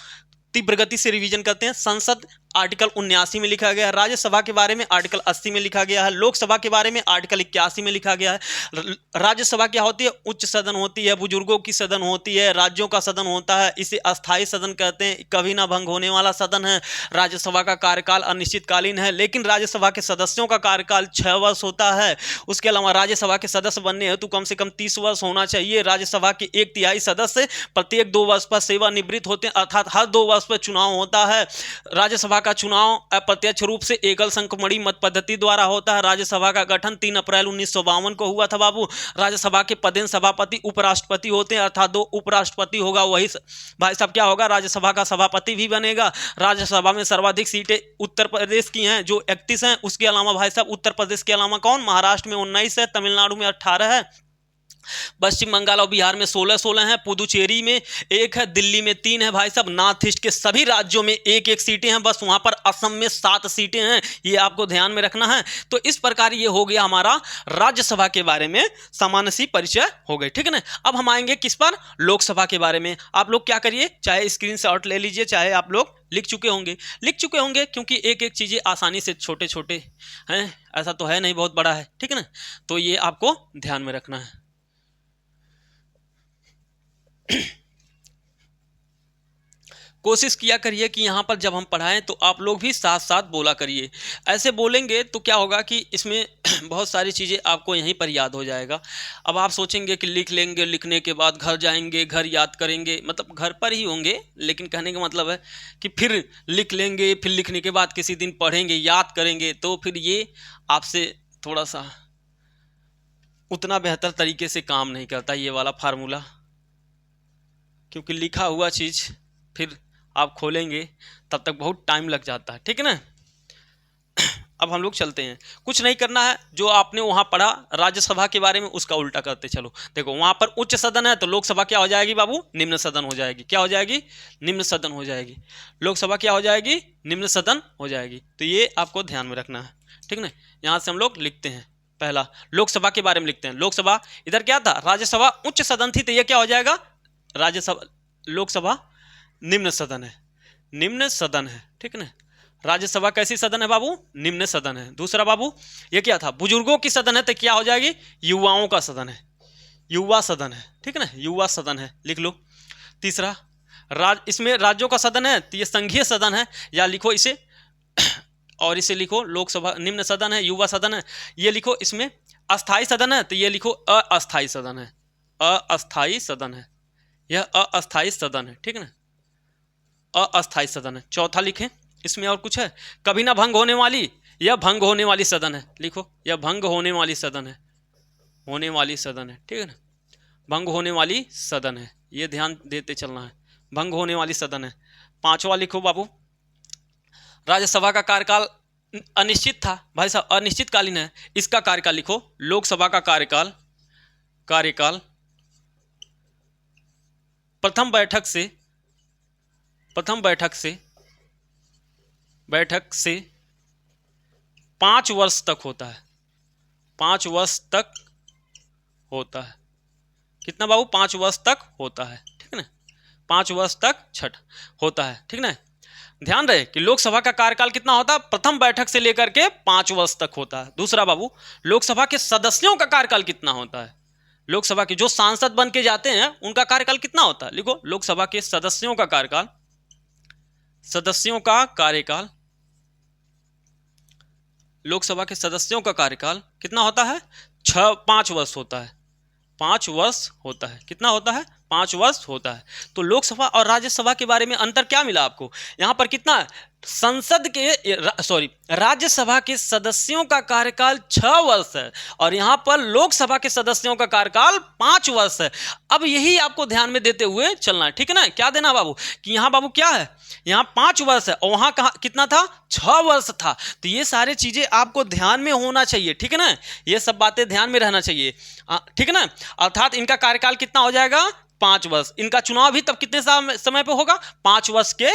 तीव्र गति से रिवीजन करते हैं। संसद आर्टिकल 79 में लिखा गया है, राज्यसभा के बारे में आर्टिकल 80 में लिखा गया है, लोकसभा के बारे में आर्टिकल 81 में लिखा गया है। राज्यसभा क्या होती है? उच्च सदन होती है, बुजुर्गों की सदन होती है, राज्यों का सदन होता है, इसे अस्थायी सदन कहते हैं, कभी ना भंग होने वाला सदन है। राज्यसभा का कार्यकाल अनिश्चितकालीन है, लेकिन राज्यसभा के सदस्यों का कार्यकाल 6 वर्ष होता है। उसके अलावा राज्यसभा के सदस्य बनने हेतु कम से कम 30 वर्ष होना चाहिए। राज्यसभा के 1/3 सदस्य प्रत्येक 2 वर्ष पर सेवानिवृत्त होते हैं, अर्थात हर 2 वर्ष पर चुनाव होता है। राज्यसभा का चुनाव अप्रत्यक्ष रूप से एकल संख्यमणि मत पद्धति द्वारा होता है। राज्यसभा का गठन 3 अप्रैल 1952 को हुआ था बाबू। राज्यसभा के पदेन सभापति उपराष्ट्रपति होते हैं, अर्थात 2 उपराष्ट्रपति होगा, वही भाई साहब क्या होगा? राज्यसभा का सभापति भी बनेगा। राज्यसभा में सर्वाधिक सीटें उत्तर प्रदेश की हैं जो 31 हैं। उसके अलावा भाई साहब उत्तर प्रदेश के अलावा कौन? महाराष्ट्र में 19 है, तमिलनाडु में 18 है, पश्चिम बंगाल और बिहार में 16 है, पुदुचेरी में 1 है, दिल्ली में 3 है। भाई साहब नॉर्थ ईस्ट के सभी राज्यों में 1-1 सीटें हैं, बस वहां पर असम में 7 सीटें हैं। ये आपको ध्यान में रखना है। तो इस प्रकार ये हो गया हमारा राज्यसभा के बारे में सामान्य सी परिचय हो गई, ठीक है ना। अब हम आएंगे किस पर? लोकसभा के बारे में। आप लोग क्या करिए, चाहे स्क्रीनशॉट ले लीजिए, चाहे आप लोग लिख चुके होंगे, क्योंकि एक एक चीज़ें आसानी से छोटे छोटे हैं, ऐसा तो है नहीं बहुत बड़ा है, ठीक है ना। तो ये आपको ध्यान में रखना है। कोशिश किया करिए कि यहाँ पर जब हम पढ़ाएं तो आप लोग भी साथ साथ बोला करिए। ऐसे बोलेंगे तो क्या होगा कि इसमें बहुत सारी चीज़ें आपको यहीं पर याद हो जाएगा। अब आप सोचेंगे कि लिख लेंगे, लिखने के बाद घर जाएंगे, घर याद करेंगे, मतलब घर पर ही होंगे, लेकिन कहने का मतलब है कि फिर लिख लेंगे, फिर लिखने के बाद किसी दिन पढ़ेंगे, याद करेंगे, तो फिर ये आपसे थोड़ा सा उतना बेहतर तरीके से काम नहीं करता ये वाला फार्मूला, क्योंकि लिखा हुआ चीज़ फिर आप खोलेंगे तब तक बहुत टाइम लग जाता है, ठीक है ना। अब हम लोग चलते हैं, कुछ नहीं करना है, जो आपने वहाँ पढ़ा राज्यसभा के बारे में उसका उल्टा करते चलो। देखो वहाँ पर उच्च सदन है तो लोकसभा क्या हो जाएगी बाबू? निम्न सदन हो जाएगी। क्या हो जाएगी? निम्न सदन हो जाएगी। लोकसभा क्या हो जाएगी? निम्न सदन हो जाएगी। तो ये आपको ध्यान में रखना है, ठीक ना। यहाँ से हम लोग लिखते हैं, पहला लोकसभा के बारे में लिखते हैं। लोकसभा इधर क्या था? राज्यसभा उच्च सदन थी, तो ये क्या हो जाएगा? राज्यसभा, लोकसभा निम्न सदन है, निम्न सदन है, ठीक है ना। राज्यसभा कैसी सदन है बाबू? निम्न सदन है। दूसरा बाबू ये क्या था? बुजुर्गों की सदन है, तो क्या हो जाएगी? युवाओं का सदन है, युवा सदन है, ठीक है ना, युवा सदन है, लिख लो। तीसरा इसमें राज्यों का सदन है, तो ये संघीय सदन है, या लिखो इसे और इसे लिखो लोकसभा निम्न सदन है, युवा सदन है। ये लिखो इसमें अस्थाई सदन है, तो ये लिखो अस्थाई सदन है, अस्थाई सदन है, यह अस्थाई सदन है, ठीक है ना, अस्थाई सदन है। चौथा लिखें, इसमें और कुछ है? कभी ना भंग होने वाली, यह भंग होने वाली सदन है, लिखो यह भंग होने वाली सदन है, होने वाली सदन है, ठीक है ना, भंग होने वाली सदन है, ये ध्यान देते चलना है, भंग होने वाली सदन है। पांचवा लिखो बाबू, राज्यसभा का कार्यकाल अनिश्चित था, भाई साहब अनिश्चितकालीन है, इसका कार्यकाल लिखो। लोकसभा का कार्यकाल प्रथम बैठक से 5 वर्ष तक होता है, 5 वर्ष तक होता है। कितना बाबू? 5 वर्ष तक होता है, ठीक है ना, 5 वर्ष तक छठ होता है, ठीक ना। ध्यान रहे कि लोकसभा का कार्यकाल कितना होता है? प्रथम बैठक से लेकर के 5 वर्ष तक होता है। दूसरा बाबू, लोकसभा के सदस्यों का कार्यकाल कितना होता है? लोकसभा के जो सांसद बन के जाते हैं उनका कार्यकाल कितना होता है? लिखो लोकसभा के सदस्यों का कार्यकाल, सदस्यों का कार्यकाल, लोकसभा के सदस्यों का कार्यकाल कितना होता है? 5 वर्ष होता है। 5 वर्ष होता है। कितना होता है? 5 वर्ष होता है। तो लोकसभा और राज्यसभा के बारे में अंतर क्या मिला आपको? यहां पर कितना है? संसद के राज्यसभा के सदस्यों का कार्यकाल 6 वर्ष है और यहां पर लोकसभा के सदस्यों का कार्यकाल 5 वर्ष है। अब यही आपको ध्यान में देते हुए चलना है, ठीक है ना? क्या देना बाबू कि यहां बाबू क्या है? यहां 5 वर्ष है और वहां कहा कितना था? 6 वर्ष था। तो ये सारी चीजें आपको ध्यान में होना चाहिए, ठीक है ना? ये सब बातें ध्यान में रहना चाहिए, ठीक है ना? अर्थात इनका कार्यकाल कितना हो जाएगा? 5 वर्ष। इनका चुनाव भी तब कितने समय पे होगा? 5 वर्ष के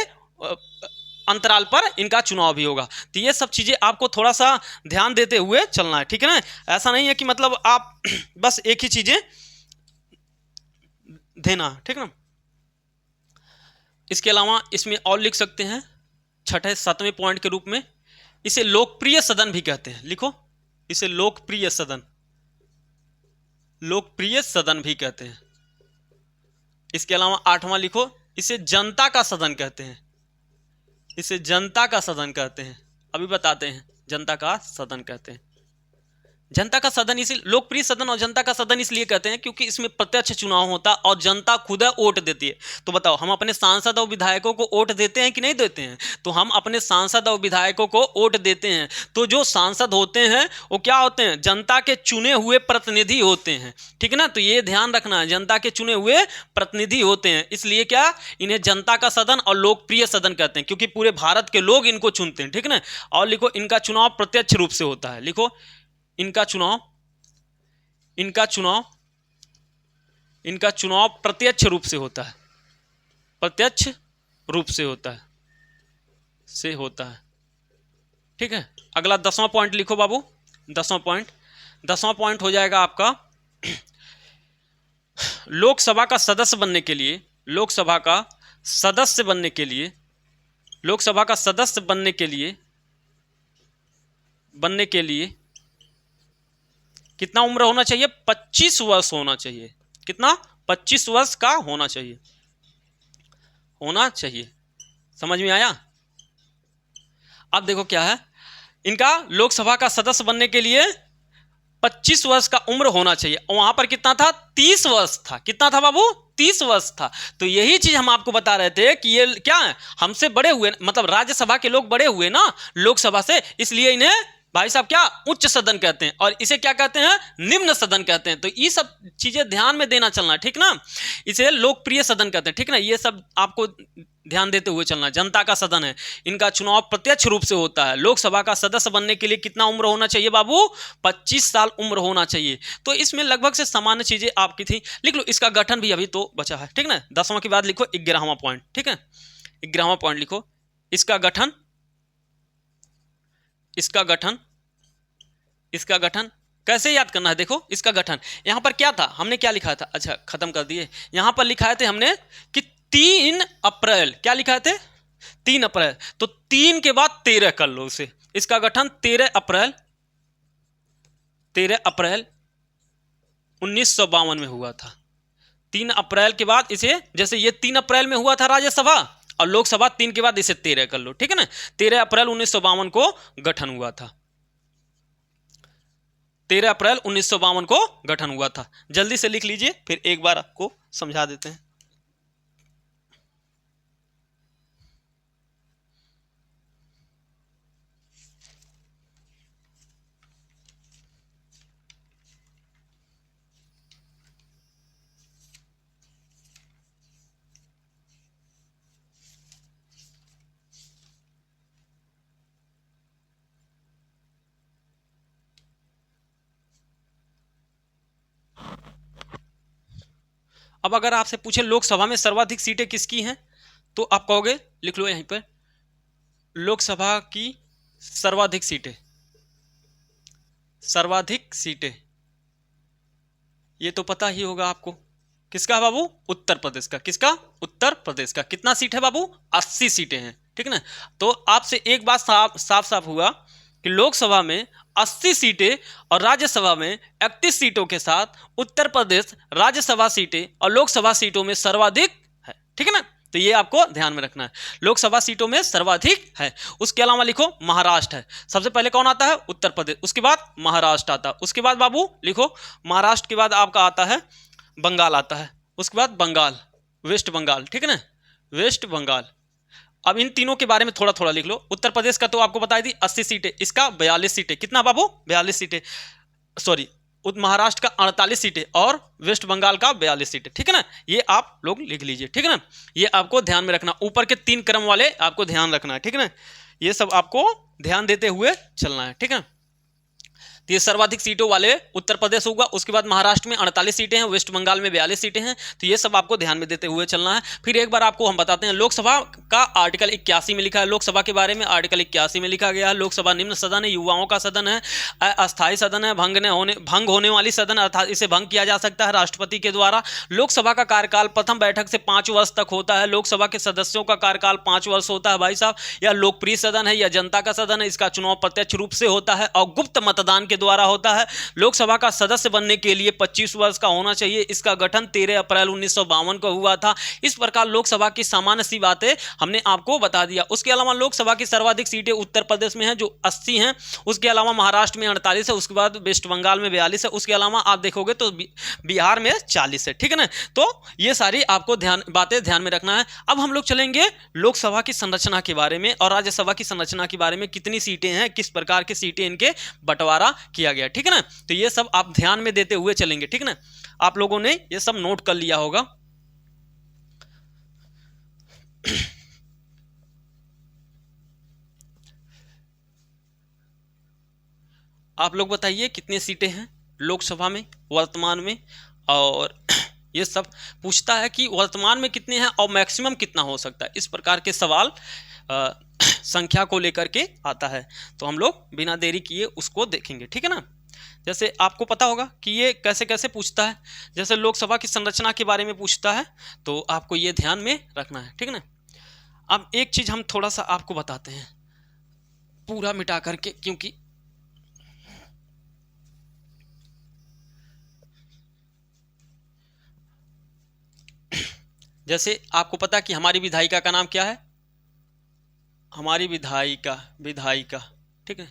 अंतराल पर इनका चुनाव भी होगा। तो ये सब चीजें आपको थोड़ा सा ध्यान देते हुए चलना है, ठीक है ना? ऐसा नहीं है कि मतलब आप बस एक ही चीजें देना, ठीक ना? इसके अलावा इसमें और लिख सकते हैं 6ठे 7वें पॉइंट के रूप में, इसे लोकप्रिय सदन भी कहते हैं। लिखो, इसे लोकप्रिय सदन, लोकप्रिय सदन भी कहते हैं। इसके अलावा 8वां लिखो, इसे जनता का सदन कहते हैं। इसे जनता का सदन कहते हैं। अभी बताते हैं, जनता का सदन कहते हैं। जनता का सदन इसे लोकप्रिय सदन और जनता का सदन इसलिए कहते हैं क्योंकि इसमें प्रत्यक्ष चुनाव होता है और जनता खुद वोट देती है। तो बताओ, हम अपने सांसद और विधायकों को वोट देते हैं कि नहीं देते हैं? तो हम अपने सांसद और विधायकों को वोट देते हैं। तो जो सांसद होते हैं वो क्या होते हैं? जनता के चुने हुए प्रतिनिधि होते हैं, ठीक है ना? तो ये ध्यान रखना है, जनता के चुने हुए प्रतिनिधि होते हैं। इसलिए क्या, इन्हें जनता का सदन और लोकप्रिय सदन कहते हैं क्योंकि पूरे भारत के लोग इनको चुनते हैं, ठीक है ना? और लिखो, इनका चुनाव प्रत्यक्ष रूप से होता है। लिखो, इनका चुनाव प्रत्यक्ष रूप से होता है। प्रत्यक्ष रूप से होता है, ठीक है? अगला 10वां पॉइंट लिखो बाबू। 10वां पॉइंट हो जाएगा आपका लोकसभा का सदस्य बनने के लिए, लोकसभा का सदस्य बनने के लिए कितना उम्र होना चाहिए? 25 वर्ष होना चाहिए। कितना? 25 वर्ष का होना चाहिए। समझ में आया? अब देखो क्या है, इनका लोकसभा का सदस्य बनने के लिए 25 वर्ष का उम्र होना चाहिए। और वहां पर कितना था? 30 वर्ष था। कितना था बाबू? 30 वर्ष था। तो यही चीज हम आपको बता रहे थे कि ये क्या है, हमसे बड़े हुए, मतलब राज्यसभा के लोग बड़े हुए ना लोकसभा से, इसलिए इन्हें भाई साहब क्या उच्च सदन कहते हैं और इसे क्या कहते हैं? निम्न सदन कहते हैं। तो ये सब चीजें ध्यान में देना चलना, ठीक ना? इसे लोकप्रिय सदन कहते हैं, ठीक ना? ये सब आपको ध्यान देते हुए चलना। जनता का सदन है, इनका चुनाव प्रत्यक्ष रूप से होता है। लोकसभा का सदस्य बनने के लिए कितना उम्र होना चाहिए बाबू? 25 साल उम्र होना चाहिए। तो इसमें लगभग से सामान्य चीजें आपकी थी। लिख लो, इसका गठन भी अभी तो बचा है, ठीक ना? 10वां के बाद लिखो 11वां पॉइंट, ठीक है? 11वां पॉइंट लिखो, इसका गठन कैसे याद करना है? देखो, इसका गठन यहां पर क्या था, हमने क्या लिखा था? अच्छा, खत्म कर दिए। यहां पर लिखाए थे हमने कि 3 अप्रैल, क्या लिखाए थे? 3 अप्रैल। तो 3 के बाद 13 कर लो उसे। इसका गठन 13 अप्रैल 1952 में हुआ था। 3 अप्रैल के बाद इसे, जैसे ये 3 अप्रैल में हुआ था राज्यसभा और लोकसभा 3 के बाद इसे 13 कर लो, ठीक है ना? 13 अप्रैल 1952 को गठन हुआ था। 13 अप्रैल 1952 को गठन हुआ था। जल्दी से लिख लीजिए, फिर एक बार आपको समझा देते हैं। अब अगर आपसे पूछे लोकसभा में सर्वाधिक सीटें किसकी हैं, तो आप कहोगे, लिख लो यहीं पर, लोकसभा की सर्वाधिक सीटें, ये तो पता ही होगा आपको। किसका बाबू? उत्तर प्रदेश का। किसका? उत्तर प्रदेश का। कितना सीट है बाबू? 80 सीटें हैं, ठीक है ना? तो आपसे एक बात साफ हुआ कि लोकसभा में 80 सीटें और राज्यसभा में 31 सीटों के साथ उत्तर प्रदेश राज्यसभा सीटें और लोकसभा सीटों में सर्वाधिक है, ठीक है ना? तो ये आपको ध्यान में रखना है, लोकसभा सीटों में सर्वाधिक है। उसके अलावा लिखो महाराष्ट्र है, सबसे पहले कौन आता है? उत्तर प्रदेश, उसके बाद महाराष्ट्र आता है, उसके बाद बाबू लिखो महाराष्ट्र के बाद आपका आता है बंगाल आता है, उसके बाद बंगाल, वेस्ट बंगाल, ठीक है ना, वेस्ट बंगाल। अब इन तीनों के बारे में थोड़ा थोड़ा लिख लो। उत्तर प्रदेश का तो आपको बताई दी 80 सीटें, इसका 42 सीटें, कितना बाबू? 42 सीटें, सॉरी महाराष्ट्र का 48 सीटें और वेस्ट बंगाल का 42 सीटें, ठीक है ना। ये आप लोग लिख लीजिए, ठीक है ना, ये आपको ध्यान में रखना, ऊपर के 3 क्रम वाले आपको ध्यान रखना है, ठीक है ना, ये सब आपको ध्यान देते हुए चलना है, ठीक है। तो ये सर्वाधिक सीटों वाले उत्तर प्रदेश होगा, उसके बाद महाराष्ट्र में 48 सीटें हैं, वेस्ट बंगाल में 42 सीटें हैं, तो ये सब आपको ध्यान में देते हुए चलना है। फिर एक बार आपको हम बताते हैं, लोकसभा का आर्टिकल 81 में लिखा है, लोकसभा के बारे में आर्टिकल 81 में लिखा गया है, लोकसभा निम्न सदन है, युवाओं का सदन है, अस्थायी सदन है, भंग होने वाली सदन, अर्थात इसे भंग किया जा सकता है राष्ट्रपति के द्वारा। लोकसभा का कार्यकाल प्रथम बैठक से 5 वर्ष तक होता है, लोकसभा के सदस्यों का कार्यकाल 5 वर्ष होता है भाई साहब। यह लोकप्रिय सदन है, यह जनता का सदन है, इसका चुनाव प्रत्यक्ष रूप से होता है और गुप्त मतदान के द्वारा होता है। लोकसभा का सदस्य बनने के लिए 25 वर्ष का होना चाहिए। इसका गठन 13 अप्रैल 1952 को हुआ था। इस प्रकार लोकसभा की सामान्य सी बातें हमने आपको बता दिया। उसके अलावा लोकसभा की सर्वाधिक सीटें उत्तर प्रदेश में हैं जो 80 हैं, उसके अलावा महाराष्ट्र में 48 है, उसके बाद वेस्ट बंगाल में 42 है, उसके अलावा आप देखोगे तो बिहार में 40 है, ठीक है ना। तो ये सारी आपको बातें ध्यान में रखना है। अब हम लोग चलेंगे लोकसभा की संरचना के बारे में और राज्यसभा की संरचना के बारे में, कितनी सीटें हैं, किस प्रकार की सीटें इनके बंटवारा किया गया, ठीक है ना। तो ये सब आप ध्यान में देते हुए चलेंगे, ठीक है ना। आप लोगों ने ये सब नोट कर लिया होगा। आप लोग बताइए कितनी सीटें हैं लोकसभा में वर्तमान में, और ये सब पूछता है कि वर्तमान में कितने हैं और मैक्सिमम कितना हो सकता है। इस प्रकार के सवाल संख्या को लेकर के आता है, तो हम लोग बिना देरी किए उसको देखेंगे, ठीक है ना। जैसे आपको पता होगा कि ये कैसे कैसे पूछता है, जैसे लोकसभा की संरचना के बारे में पूछता है, तो आपको ये ध्यान में रखना है, ठीक है ना। अब एक चीज हम थोड़ा सा आपको बताते हैं पूरा मिटा करके, क्योंकि जैसे आपको पता कि हमारी विधायिका का नाम क्या है, हमारी विधायिका, ठीक है,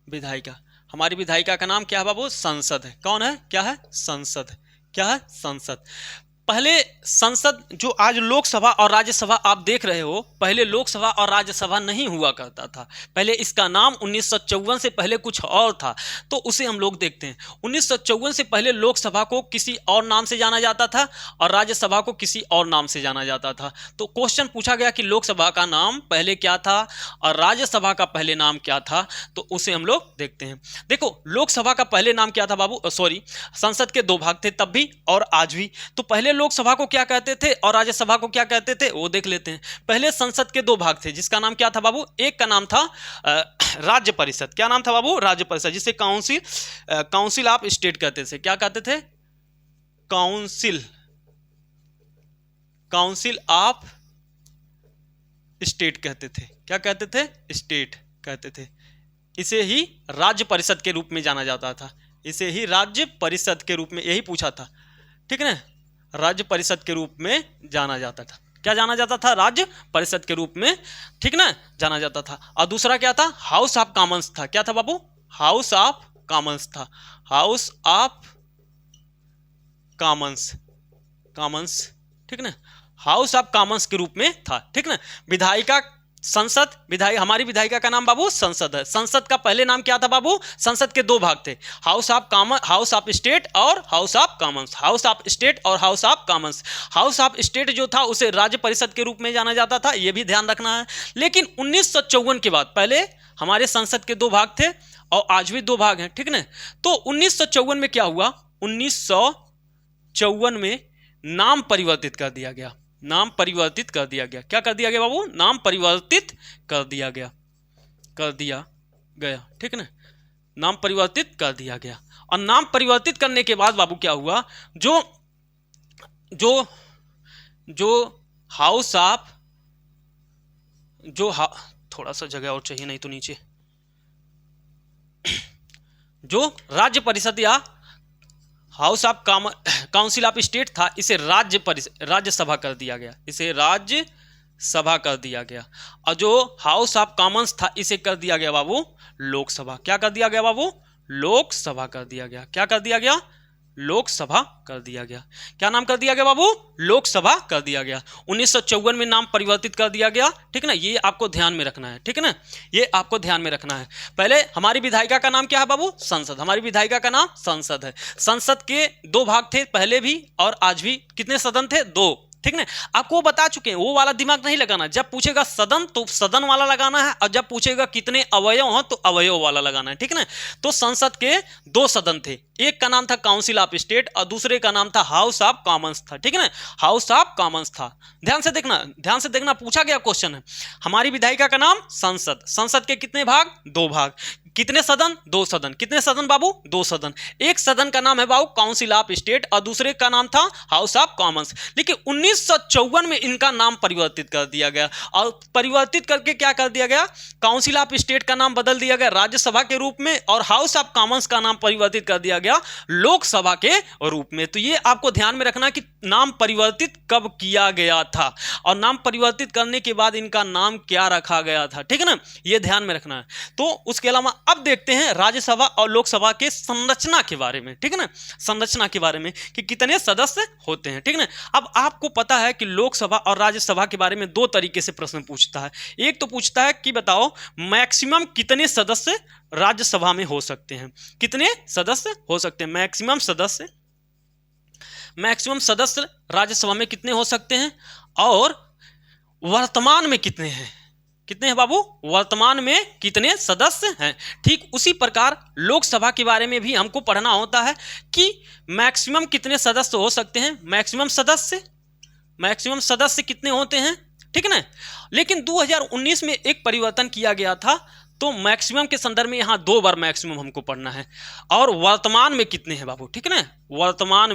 विधायिका, हमारी विधायिका का नाम क्या है बाबू? संसद है। कौन है? क्या है? संसद। क्या है? संसद। पहले संसद, जो आज लोकसभा और राज्यसभा आप देख रहे हो, पहले लोकसभा और राज्यसभा नहीं हुआ करता था। पहले इसका नाम 1954 से पहले कुछ और था, तो उसे हम लोग देखते हैं। 1954 से पहले लोकसभा को किसी और नाम से जाना जाता था और राज्यसभा को किसी और नाम से जाना जाता था। तो क्वेश्चन पूछा गया कि लोकसभा का नाम पहले क्या था और राज्यसभा का पहले नाम क्या था, तो उसे हम लोग देखते हैं। देखो, लोकसभा का पहले नाम क्या था बाबू? सॉरी, संसद के 2 भाग थे तब भी और आज भी। तो पहले लोकसभा को क्या कहते थे और राज्यसभा को क्या कहते थे, वो देख लेते हैं। पहले संसद के 2 भाग थे, जिसका नाम क्या था बाबू? एक का नाम था राज्य परिषद। क्या नाम था बाबू? राज्य परिषद, जिसे काउंसिल ऑफ स्टेट कहते थे। क्या कहते थे? काउंसिल ऑफ स्टेट कहते थे। क्या कहते थे? स्टेट कहते थे। इसे ही राज्य परिषद के रूप में जाना जाता था। इसे ही राज्य परिषद के रूप में, यही पूछा था, ठीक है ना, राज्य परिषद के रूप में जाना जाता था। क्या जाना जाता था? राज्य परिषद के रूप में, ठीक ना, जाना जाता था। और दूसरा क्या था? हाउस ऑफ कॉमन्स था। क्या था बाबू? हाउस ऑफ कॉमन्स था। हाउस ऑफ कॉमन्स, ठीक ना, हाउस ऑफ कॉमन्स के रूप में था, ठीक ना। विधायिका, संसद, हमारी विधायिका का नाम बाबू संसद है। संसद का पहले नाम क्या था बाबू? संसद के 2 भाग थे, हाउस ऑफ स्टेट और House of Commons. House of State और House of Commons. House of State जो था उसे राज्य परिषद के रूप में जाना जाता था, यह भी ध्यान रखना है। लेकिन 1954 के बाद, पहले हमारे संसद के 2 भाग थे और आज भी 2 भाग हैं, ठीक ना। तो 1954 में क्या हुआ? 1954 में नाम परिवर्तित कर दिया गया। नाम परिवर्तित कर दिया गया। क्या कर दिया गया बाबू? नाम परिवर्तित कर दिया गया, ठीक है ना, नाम परिवर्तित कर दिया गया। और नाम परिवर्तित करने के बाद बाबू क्या हुआ? थोड़ा सा जगह और चाहिए, नहीं तो नीचे, जो राज्य परिषद या house of council of state था, इसे राज्यसभा कर दिया गया, इसे राज्यसभा कर दिया गया। और जो हाउस ऑफ कॉमन्स था इसे कर दिया गया बाबू लोकसभा। क्या कर दिया गया बाबू? लोकसभा कर दिया गया। क्या कर दिया गया? लोकसभा कर दिया गया। क्या नाम कर दिया गया बाबू? लोकसभा कर दिया गया। 1954 में नाम परिवर्तित कर दिया गया, ठीक है ना, ये आपको ध्यान में रखना है, ठीक है ना, ये आपको ध्यान में रखना है। पहले हमारी विधायिका का नाम क्या है बाबू? संसद। हमारी विधायिका का नाम संसद है। संसद के दो भाग थे, पहले भी और आज भी। कितने सदन थे? 2, ठीक ना। आपको वो बता चुके हैं, वो वाला दिमाग नहीं लगाना। जब पूछेगा सदन तो सदन वाला लगाना है, और जब पूछेगा कितने अवयव हैं तो अवयव वाला लगाना है, ठीक ना। तो संसद के 2 सदन थे, एक का नाम था काउंसिल ऑफ स्टेट और दूसरे का नाम था हाउस ऑफ कॉमन्स था, ठीक है ना, हाउस ऑफ कॉमन्स था। ध्यान से देखना, पूछा गया क्वेश्चन है। हमारी विधायिका का नाम संसद। संसद के कितने भाग? 2 भाग। कितने सदन? 2 सदन। कितने सदन बाबू? 2 सदन। एक सदन का नाम है बाबू काउंसिल ऑफ स्टेट और दूसरे का नाम था हाउस ऑफ कॉमन्स। लेकिन 1954 में इनका नाम परिवर्तित कर दिया गया, और परिवर्तित करके क्या कर दिया गया? काउंसिल ऑफ स्टेट का नाम बदल दिया गया राज्यसभा के रूप में, और हाउस ऑफ कॉमन्स का नाम परिवर्तित कर दिया गया लोकसभा के रूप में। तो ये आपको ध्यान में रखना कि नाम परिवर्तित कब किया गया था, और नाम परिवर्तित करने के बाद इनका नाम क्या रखा गया था, ठीक है ना, ये ध्यान में रखना है। तो उसके अलावा अब देखते हैं राज्यसभा और लोकसभा के संरचना के बारे में, ठीक है ना, संरचना के बारे में कि कितने सदस्य होते हैं, ठीक है ना। अब आपको पता है कि लोकसभा और राज्यसभा के बारे में 2 तरीके से प्रश्न पूछता है। एक तो पूछता है कि बताओ मैक्सिमम कितने सदस्य राज्यसभा में हो सकते हैं, कितने सदस्य हो सकते हैं, मैक्सिमम सदस्य राज्यसभा में कितने हो सकते हैं, और वर्तमान में कितने हैं, कितने हैं बाबू? वर्तमान में कितने सदस्य हैं। ठीक उसी प्रकार लोकसभा के बारे में भी हमको पढ़ना होता है कि मैक्सिमम कितने सदस्य हो सकते हैं, मैक्सिमम सदस्य कितने होते हैं, ठीक है ना। लेकिन 2019 में एक परिवर्तन किया गया था, तो मैक्सिमम के संदर्भ में यहाँ 2 बार मैक्सिमम हमको पढ़ना है। और वर्तमान में कितने हैं बाबू, ठीक है ना, वर्तमान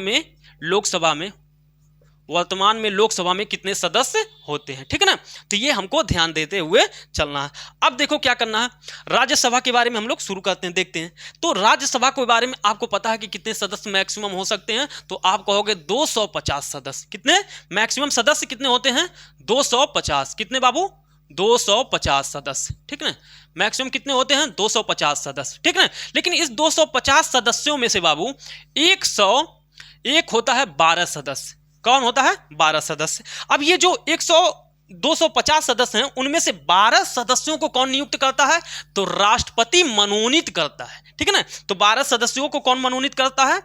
में लोकसभा में कितने सदस्य होते हैं, ठीक है ना। तो ये हमको ध्यान देते हुए चलना है। अब देखो क्या करना है, राज्यसभा के बारे में हम लोग शुरू करते हैं, देखते हैं। तो राज्यसभा के बारे में आपको पता है कि कितने सदस्य मैक्सिमम हो सकते हैं, तो आप कहोगे 250 सदस्य। कितने मैक्सिमम सदस्य कितने होते हैं? 250। कितने बाबू? 250 सदस्य, ठीक है ना। मैक्सिमम कितने होते हैं? 250 सदस्य, ठीक है। लेकिन इस 250 सदस्यों में से बाबू 101 होता है 12 सदस्य। कौन होता है? 12 सदस्य। अब ये जो 250 सदस्य हैं, उनमें से 12 सदस्यों को कौन नियुक्त करता है? तो राष्ट्रपति मनोनीत करता है, ठीक है ना। तो 12 सदस्यों को कौन मनोनीत करता है?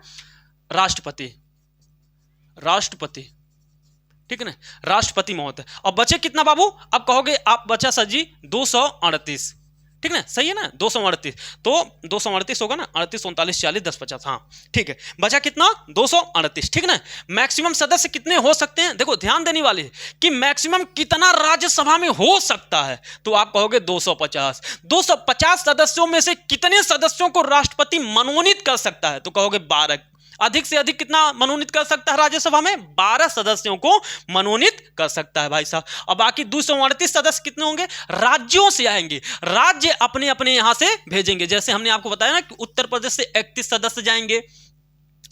राष्ट्रपति, ठीक है ना, राष्ट्रपति महोदय। और बचे कितना बाबू? अब कहोगे आप बचा सर जी 238, ठीक है ना, सही है ना, 238। तो 238 होगा ना, 38 39 40 10 50, हाँ ठीक है। बचा कितना? 238, ठीक है ना। मैक्सिमम सदस्य कितने हो सकते हैं? देखो ध्यान देने वाले कि मैक्सिमम कितना राज्यसभा में हो सकता है, तो आप कहोगे 250। 250 सदस्यों में से कितने सदस्यों को राष्ट्रपति मनोनीत कर सकता है? तो कहोगे 12। अधिक से अधिक कितना मनोनीत कर सकता है राज्यसभा में? 12 सदस्यों को मनोनीत कर सकता है भाई साहब। और बाकी 238 सदस्य कितने होंगे? राज्यों से आएंगे, राज्य अपने अपने यहां से भेजेंगे। जैसे हमने आपको बताया ना कि उत्तर प्रदेश से 31 सदस्य जाएंगे,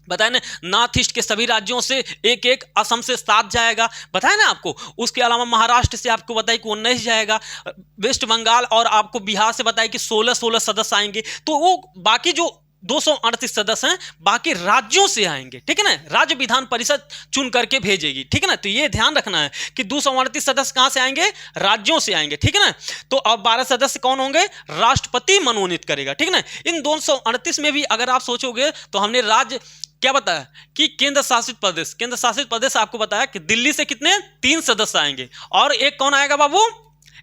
बताया ना, नॉर्थ ईस्ट के सभी राज्यों से एक, असम से 7 जाएगा, बताया ना आपको। उसके अलावा महाराष्ट्र से आपको बताया कि 19 जाएगा, वेस्ट बंगाल और आपको बिहार से बताया कि 16 सदस्य आएंगे। तो वो बाकी जो 238 सदस्य हैं बाकी राज्यों से आएंगे, ठीक है ना, राज्य विधान परिषद चुन करके भेजेगी, ठीक है ना। तो ये ध्यान रखना है कि 238 सदस्य कहां से आएंगे? राज्यों से आएंगे, ठीक है ना। तो अब 12 सदस्य कौन होंगे? राष्ट्रपति मनोनीत करेगा, ठीक है ना। इन 238 में भी अगर आप सोचोगे तो हमने राज्य क्या बताया कि केंद्र शासित प्रदेश आपको बताया कि दिल्ली से कितने? 3 सदस्य आएंगे, और एक कौन आएगा बाबू?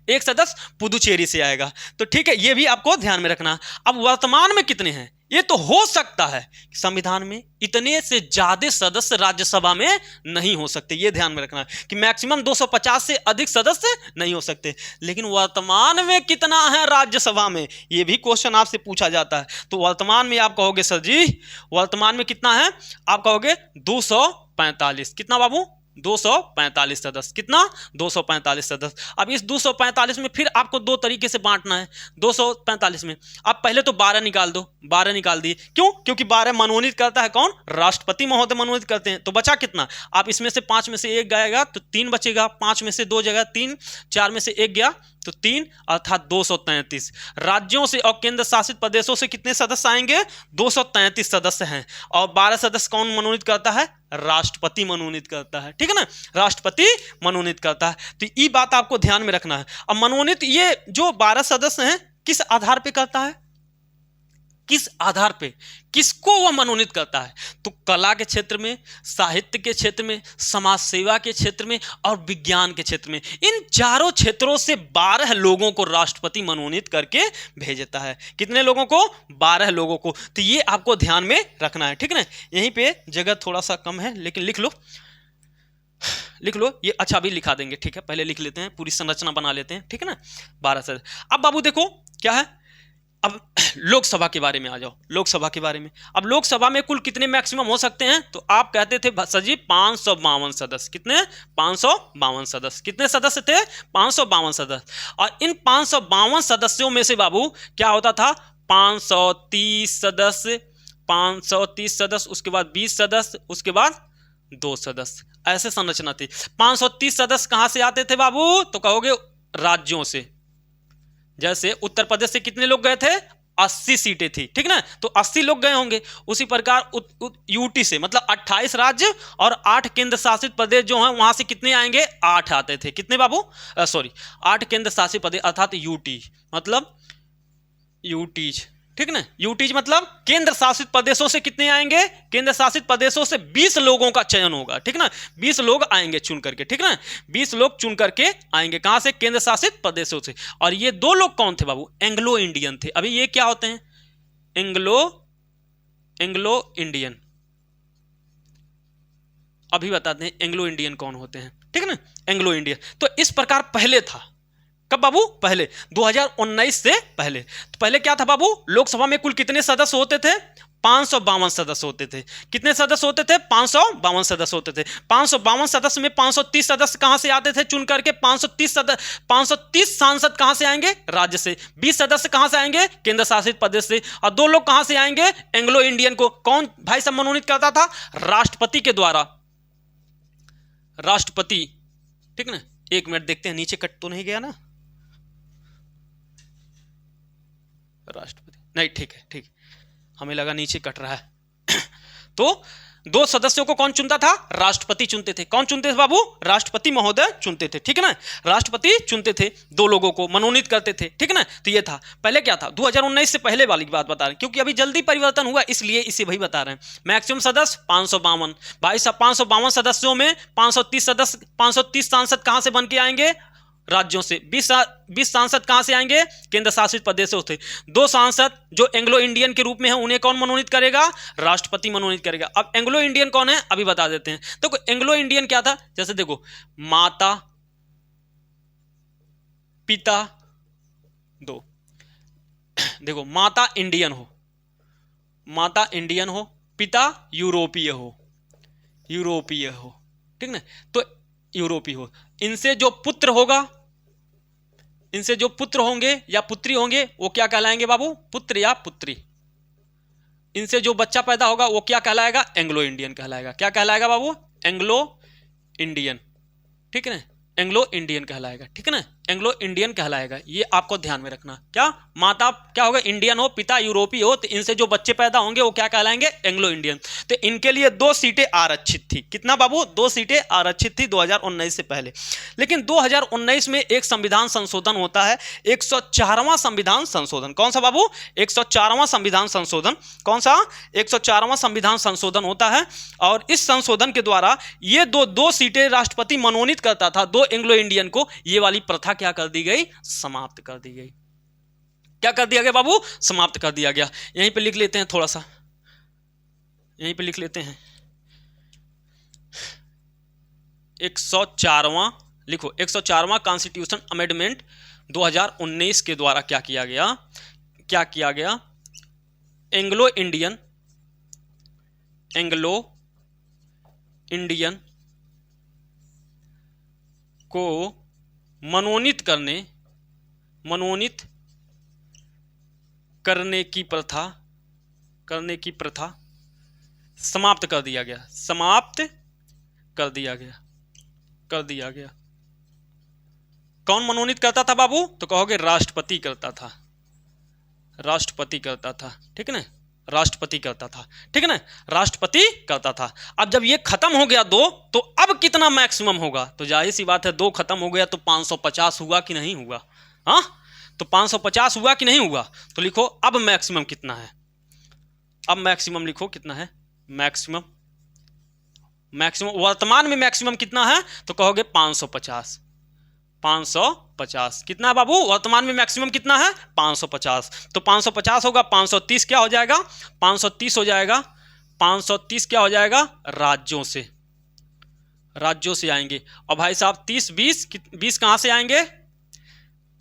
एक सदस्य पुदुचेरी से आएगा। तो ठीक है, ये भी आपको ध्यान में रखना। अब वर्तमान में कितने हैं? ये तो हो सकता है संविधान में इतने से ज्यादा सदस्य राज्यसभा में नहीं हो सकते, ये ध्यान में रखना कि मैक्सिमम 250 से अधिक सदस्य नहीं हो सकते। लेकिन वर्तमान में कितना है राज्यसभा में, ये भी क्वेश्चन आपसे पूछा जाता है। तो वर्तमान में आप कहोगे सर जी वर्तमान में कितना है? आप कहोगे 245। कितना बाबू? 245 सदस्य। कितना? 245 सदस्य। अब इस 245 में फिर आपको दो तरीके से बांटना है। 245 में आप पहले तो 12 निकाल दो, 12 निकाल दिए। क्यों? क्योंकि 12 मनोनीत करता है कौन? राष्ट्रपति महोदय मनोनीत करते हैं। तो बचा कितना? आप इसमें से 5 में से 1 जाएगा तो 3 बचेगा, 5 में से 2 जगह 3, 4 में से 1 गया तो 3, अर्थात 233। राज्यों से और केंद्र शासित प्रदेशों से कितने सदस्य आएंगे? 233 सदस्य हैं। और 12 सदस्य कौन मनोनीत करता है? राष्ट्रपति मनोनीत करता है। ठीक है ना, राष्ट्रपति मनोनीत करता है। तो ये बात आपको ध्यान में रखना है। अब मनोनीत ये जो 12 सदस्य हैं किस आधार पे करता है? किस आधार पे, किसको वह मनोनीत करता है? तो कला के क्षेत्र में, साहित्य के क्षेत्र में, समाज सेवा के क्षेत्र में और विज्ञान के क्षेत्र में, इन चारों क्षेत्रों से 12 लोगों को राष्ट्रपति मनोनीत करके भेजता है। कितने लोगों को? 12 लोगों को। तो ये आपको ध्यान में रखना है। ठीक है ना, यहीं पे जगह थोड़ा सा कम है लेकिन लिख लो, लिख लो ये। अच्छा अभी लिखा देंगे, ठीक है, पहले लिख लेते हैं, पूरी संरचना बना लेते हैं। ठीक है ना, 12 सदस्य। अब बाबू देखो क्या है, अब लोकसभा के बारे में आ जाओ। लोकसभा के बारे में, अब लोकसभा में कुल कितने मैक्सिमम हो सकते हैं? तो आप कहते थे सर जी 552 सदस्य। कितने? 552 सदस्य। कितने सदस्य थे? 552 सदस्य। और इन 552 सदस्यों में से बाबू क्या होता था? 530 सदस्य, 530 सदस्य, उसके बाद 20 सदस्य, उसके बाद 2 सदस्य। ऐसे संरचना थी। 530 सदस्य कहां से आते थे बाबू? तो कहोगे राज्यों से। जैसे उत्तर प्रदेश से कितने लोग गए थे? 80 सीटें थी। ठीक ना, तो 80 लोग गए होंगे। उसी प्रकार यूटी से, मतलब 28 राज्य और 8 केंद्र शासित प्रदेश जो हैं वहां से कितने आएंगे? 8 आते थे। कितने बाबू? सॉरी, 8 केंद्र शासित प्रदेश अर्थात यूटी, मतलब यूटीज। ठीक ना, यूटीज मतलब केंद्र शासित प्रदेशों से कितने आएंगे? केंद्र शासित प्रदेशों से 20 लोगों का चयन होगा। ठीक ना, 20 लोग आएंगे चुन करके। ठीक ना, 20 लोग चुन करके आएंगे। कहां से? केंद्र शासित प्रदेशों से। और ये 2 लोग कौन थे बाबू? एंग्लो इंडियन थे। अभी ये क्या होते हैं? Anglo Indian. अभी बताते हैं एंग्लो इंडियन कौन होते हैं। ठीक है ना, एंग्लो इंडियन। तो इस प्रकार पहले था। कब बाबू? पहले 2019 से पहले। तो पहले क्या था बाबू? लोकसभा में कुल कितने सदस्य होते थे? 552 सदस्य होते थे। कितने सदस्य होते थे? 552 सदस्य होते थे। 552 सदस्य में 530 सदस्य कहां से आते थे चुन करके? 530 सांसद कहां से आएंगे? राज्य से। 20 सदस्य कहां से आएंगे? केंद्र शासित प्रदेश से। और 2 लोग कहां से आएंगे? एंग्लो इंडियन को कौन भाई साहब मनोनीत करता था? राष्ट्रपति के द्वारा। राष्ट्रपति। ठीक ना, 1 मिनट देखते हैं नीचे कट तो नहीं गया ना? राष्ट्रपति नहीं, ठीक है, ठीक, हमें लगा नीचे कट रहा है। तो 2 सदस्यों को कौन चुनता था? राष्ट्रपति चुनते थे। कौन चुनते थे बाबू? राष्ट्रपति महोदय चुनते थे। ठीक है ना, राष्ट्रपति चुनते थे, 2 लोगों को मनोनीत करते थे। ठीक है ना, तो ये था। पहले क्या था? 2019 से पहले वाली बात बता रहे हैं, क्योंकि अभी जल्दी परिवर्तन हुआ इसलिए इसे भाई बता रहे हैं। मैक्सिमम सदस्य 552। भाई साहब 552 सदस्यों में 530 सदस्य, 530 सांसद कहां से बन के आएंगे? राज्यों से। 20 सांसद कहां से आएंगे? केंद्र शासित प्रदेशों से। 2 सांसद जो एंग्लो इंडियन के रूप में है उन्हें कौन मनोनीत करेगा? राष्ट्रपति मनोनीत करेगा। अब एंग्लो इंडियन कौन है अभी बता देते हैं। तो एंग्लो इंडियन क्या था? जैसे देखो, माता पिता 2, देखो माता इंडियन हो, माता इंडियन हो, पिता यूरोपीय हो, यूरोपीय हो। ठीक ना, तो यूरोपीय हो। इनसे जो पुत्र होगा, इनसे जो पुत्र होंगे या पुत्री होंगे वो क्या कहलाएंगे बाबू? पुत्र या पुत्री। इनसे जो बच्चा पैदा होगा वो क्या कहलाएगा? एंग्लो इंडियन कहलाएगा। क्या कहलाएगा बाबू? Anglo Indian. ठीक है ना, एंग्लो इंडियन कहलाएगा। ठीक है ना, एंग्लो इंडियन कहलाएगा। ये आपको ध्यान में रखना। क्या? माता क्या होगा? इंडियन हो, पिता यूरोपीय हो, तो इनसे जो बच्चे पैदा होंगे वो क्या कहलाएंगे? Anglo Indian. तो इनके लिए 2 सीटें आरक्षित थी। कितना बाबू? 2 सीटें आरक्षित थी 2019 से पहले। लेकिन 2019 में एक संविधान संशोधन होता है, 104वां संविधान संशोधन। कौन सा बाबू? 104वां संविधान संशोधन। कौन सा? 104वां संविधान संशोधन होता है। और इस संशोधन के द्वारा ये दो सीटें राष्ट्रपति मनोनीत करता था 2 एंग्लो इंडियन को, ये वाली प्रथा क्या कर दी गई? समाप्त कर दी गई। क्या कर दिया गया बाबू? समाप्त कर दिया गया। यहीं पे लिख लेते हैं, थोड़ा सा यहीं पे लिख लेते हैं। 104वां लिखो, 104वां कॉन्स्टिट्यूशन अमेंडमेंट 2019 के द्वारा क्या किया गया? क्या किया गया? एंग्लो इंडियन को मनोनीत करने की प्रथा समाप्त कर दिया गया। कर दिया गया। कौन मनोनीत करता था बाबू? तो कहोगे राष्ट्रपति करता था। ठीक है ना, राष्ट्रपति करता था। ठीक है ना, राष्ट्रपति करता था। अब जब ये खत्म हो गया 2, तो अब कितना मैक्सिमम होगा? तो जाहिर सी बात है 2 खत्म हो गया तो 550 हुआ कि नहीं हुआ? हाँ, तो 550 हुआ कि नहीं हुआ? तो लिखो अब मैक्सिमम कितना है। अब मैक्सिमम लिखो कितना है। मैक्सिमम वर्तमान में मैक्सिमम कितना है? तो कहोगे 550। 550 कितना है बाबू? वर्तमान में मैक्सिमम कितना है? 550। तो 550 होगा 530 क्या हो जाएगा? 530 हो जाएगा। 530 क्या हो जाएगा? राज्यों से आएंगे। और भाई साहब 20 कहां से आएंगे?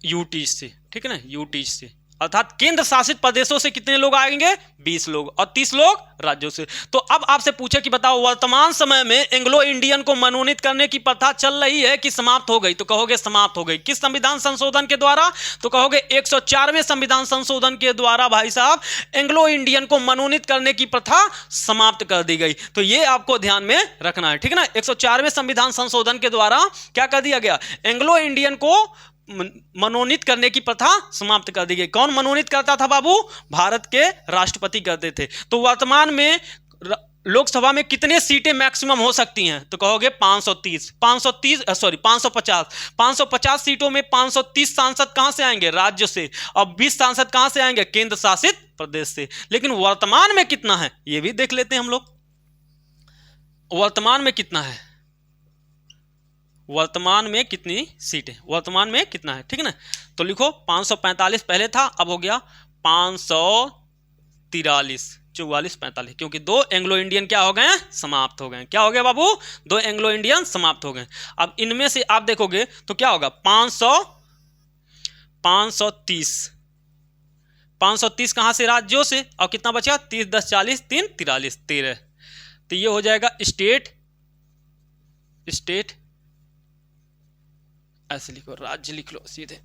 यूटीज से। ठीक है ना, यूटीज से, अर्थात केंद्र शासित प्रदेशों से कितने लोग आएंगे? 20 लोग, और 30 लोग राज्यों से। तो अब आपसे पूछे कि बताओ वर्तमान समय में एंग्लो इंडियन को मनोनीत करने की प्रथा चल रही है कि समाप्त हो गई? तो कहोगे समाप्त हो गई। किस संविधान संशोधन के द्वारा? तो कहोगे 104वें संविधान संशोधन के द्वारा भाई साहब एंग्लो इंडियन को मनोनीत करने की प्रथा समाप्त कर दी गई। तो ये आपको ध्यान में रखना है। ठीक है ना, 104वें संविधान संशोधन के द्वारा क्या कर दिया गया? एंग्लो इंडियन को मनोनीत करने की प्रथा समाप्त कर दी गई। कौन मनोनीत करता था बाबू? भारत के राष्ट्रपति करते थे। तो वर्तमान में लोकसभा में कितने सीटें मैक्सिमम हो सकती हैं? तो कहोगे 550। 550 सीटों में 530 सांसद कहां से आएंगे? राज्य से। और 20 सांसद कहां से आएंगे? केंद्र शासित प्रदेश से। लेकिन वर्तमान में कितना है ये भी देख लेते हैं हम लोग। वर्तमान में कितना है? वर्तमान में कितनी सीटें? वर्तमान में कितना है? ठीक है ना, तो लिखो 545 पहले था, अब हो गया 543, 44, 45, क्योंकि 2 एंग्लो इंडियन क्या हो गए? समाप्त हो गए। क्या हो गया बाबू? 2 एंग्लो इंडियन समाप्त हो गए। अब इनमें से आप देखोगे तो क्या होगा? 530 कहां से? राज्यों से। और कितना बचा? 30, 10, 40, 3, 43, 13। तो ये हो जाएगा स्टेट। ऐसे लिखो, राज्य लिख लो सीधे।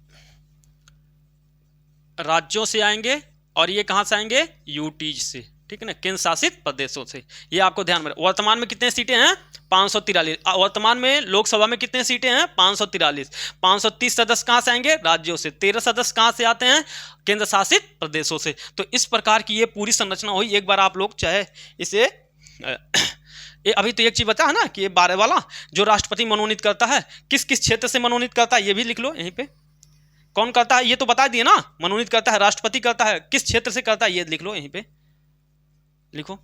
राज्यों से आएंगे, और ये कहां से आएंगे? यूटीज से। ठीक है ना, केंद्र शासित प्रदेशों से। ये आपको ध्यान में। वर्तमान में कितने सीटें हैं? 543। वर्तमान में लोकसभा में कितने सीटें हैं? 543। 530 सदस्य कहां से आएंगे? राज्यों से। 13 सदस्य कहां से आते हैं? केंद्र शासित प्रदेशों से। तो इस प्रकार की ये पूरी संरचना हुई। एक बार आप लोग चाहे इसे ये अभी तो एक चीज बता है ना कि ये 12 वाला जो राष्ट्रपति मनोनीत करता है, किस किस क्षेत्र से मनोनीत करता है ये भी लिख लो यहीं पे। कौन करता है ये तो बता दिए ना। मनोनीत करता है, राष्ट्रपति करता है, किस क्षेत्र से करता है ये लिख लो यहीं पे। लिखो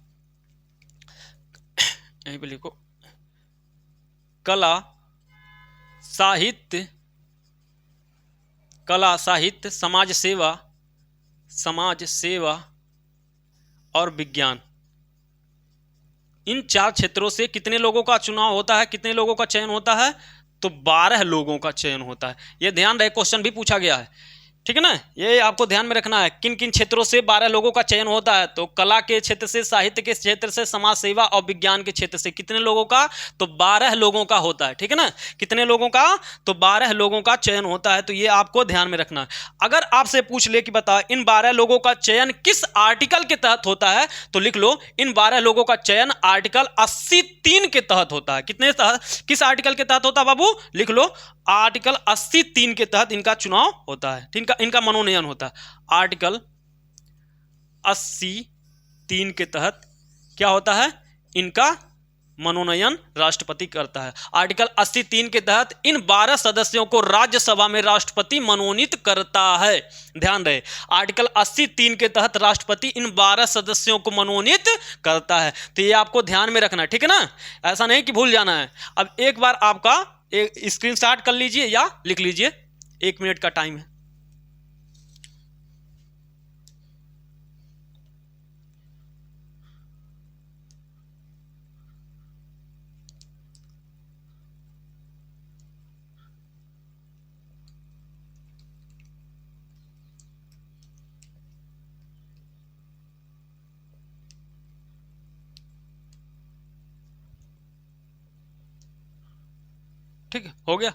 यहीं पे लिखो, कला साहित्य, समाज सेवा और विज्ञान। इन 4 क्षेत्रों से कितने लोगों का चुनाव होता है? कितने लोगों का चयन होता है? तो 12 लोगों का चयन होता है। यह ध्यान रहे, क्वेश्चन भी पूछा गया है। ठीक है ना, ये आपको ध्यान में रखना है। किन किन क्षेत्रों से 12 लोगों का चयन होता है? तो कला के क्षेत्र से, साहित्य के क्षेत्र से, समाज सेवा और विज्ञान के क्षेत्र से। कितने लोगों का? तो 12 लोगों का होता है। ठीक है ना, कितने लोगों का? तो 12 लोगों का चयन होता है। तो ये आपको ध्यान में रखना है। अगर आपसे पूछ ले कि बता इन 12 लोगों का चयन किस आर्टिकल के तहत होता है, तो लिख लो इन 12 लोगों का चयन आर्टिकल 83 के तहत होता है। कितने तहत? किस आर्टिकल के तहत होता है बाबू? लिख लो आर्टिकल 83 के तहत इनका चुनाव होता है। इनका मनोनयन होता है। आर्टिकल 83 के तहत क्या होता है? इनका मनोनयन राष्ट्रपति करता है। आर्टिकल 83 के तहत इन 12 सदस्यों को राज्यसभा में राष्ट्रपति मनोनीत करता है। ध्यान रहे, आर्टिकल 83 के तहत राष्ट्रपति इन 12 सदस्यों को मनोनीत करता है। तो ये आपको ध्यान में रखना है। ठीक है ना, ऐसा नहीं कि भूल जाना है। अब एक बार आपका एक स्क्रीनशॉट कर लीजिए या लिख लीजिए, 1 मिनट का टाइम है। ठीक है, हो गया।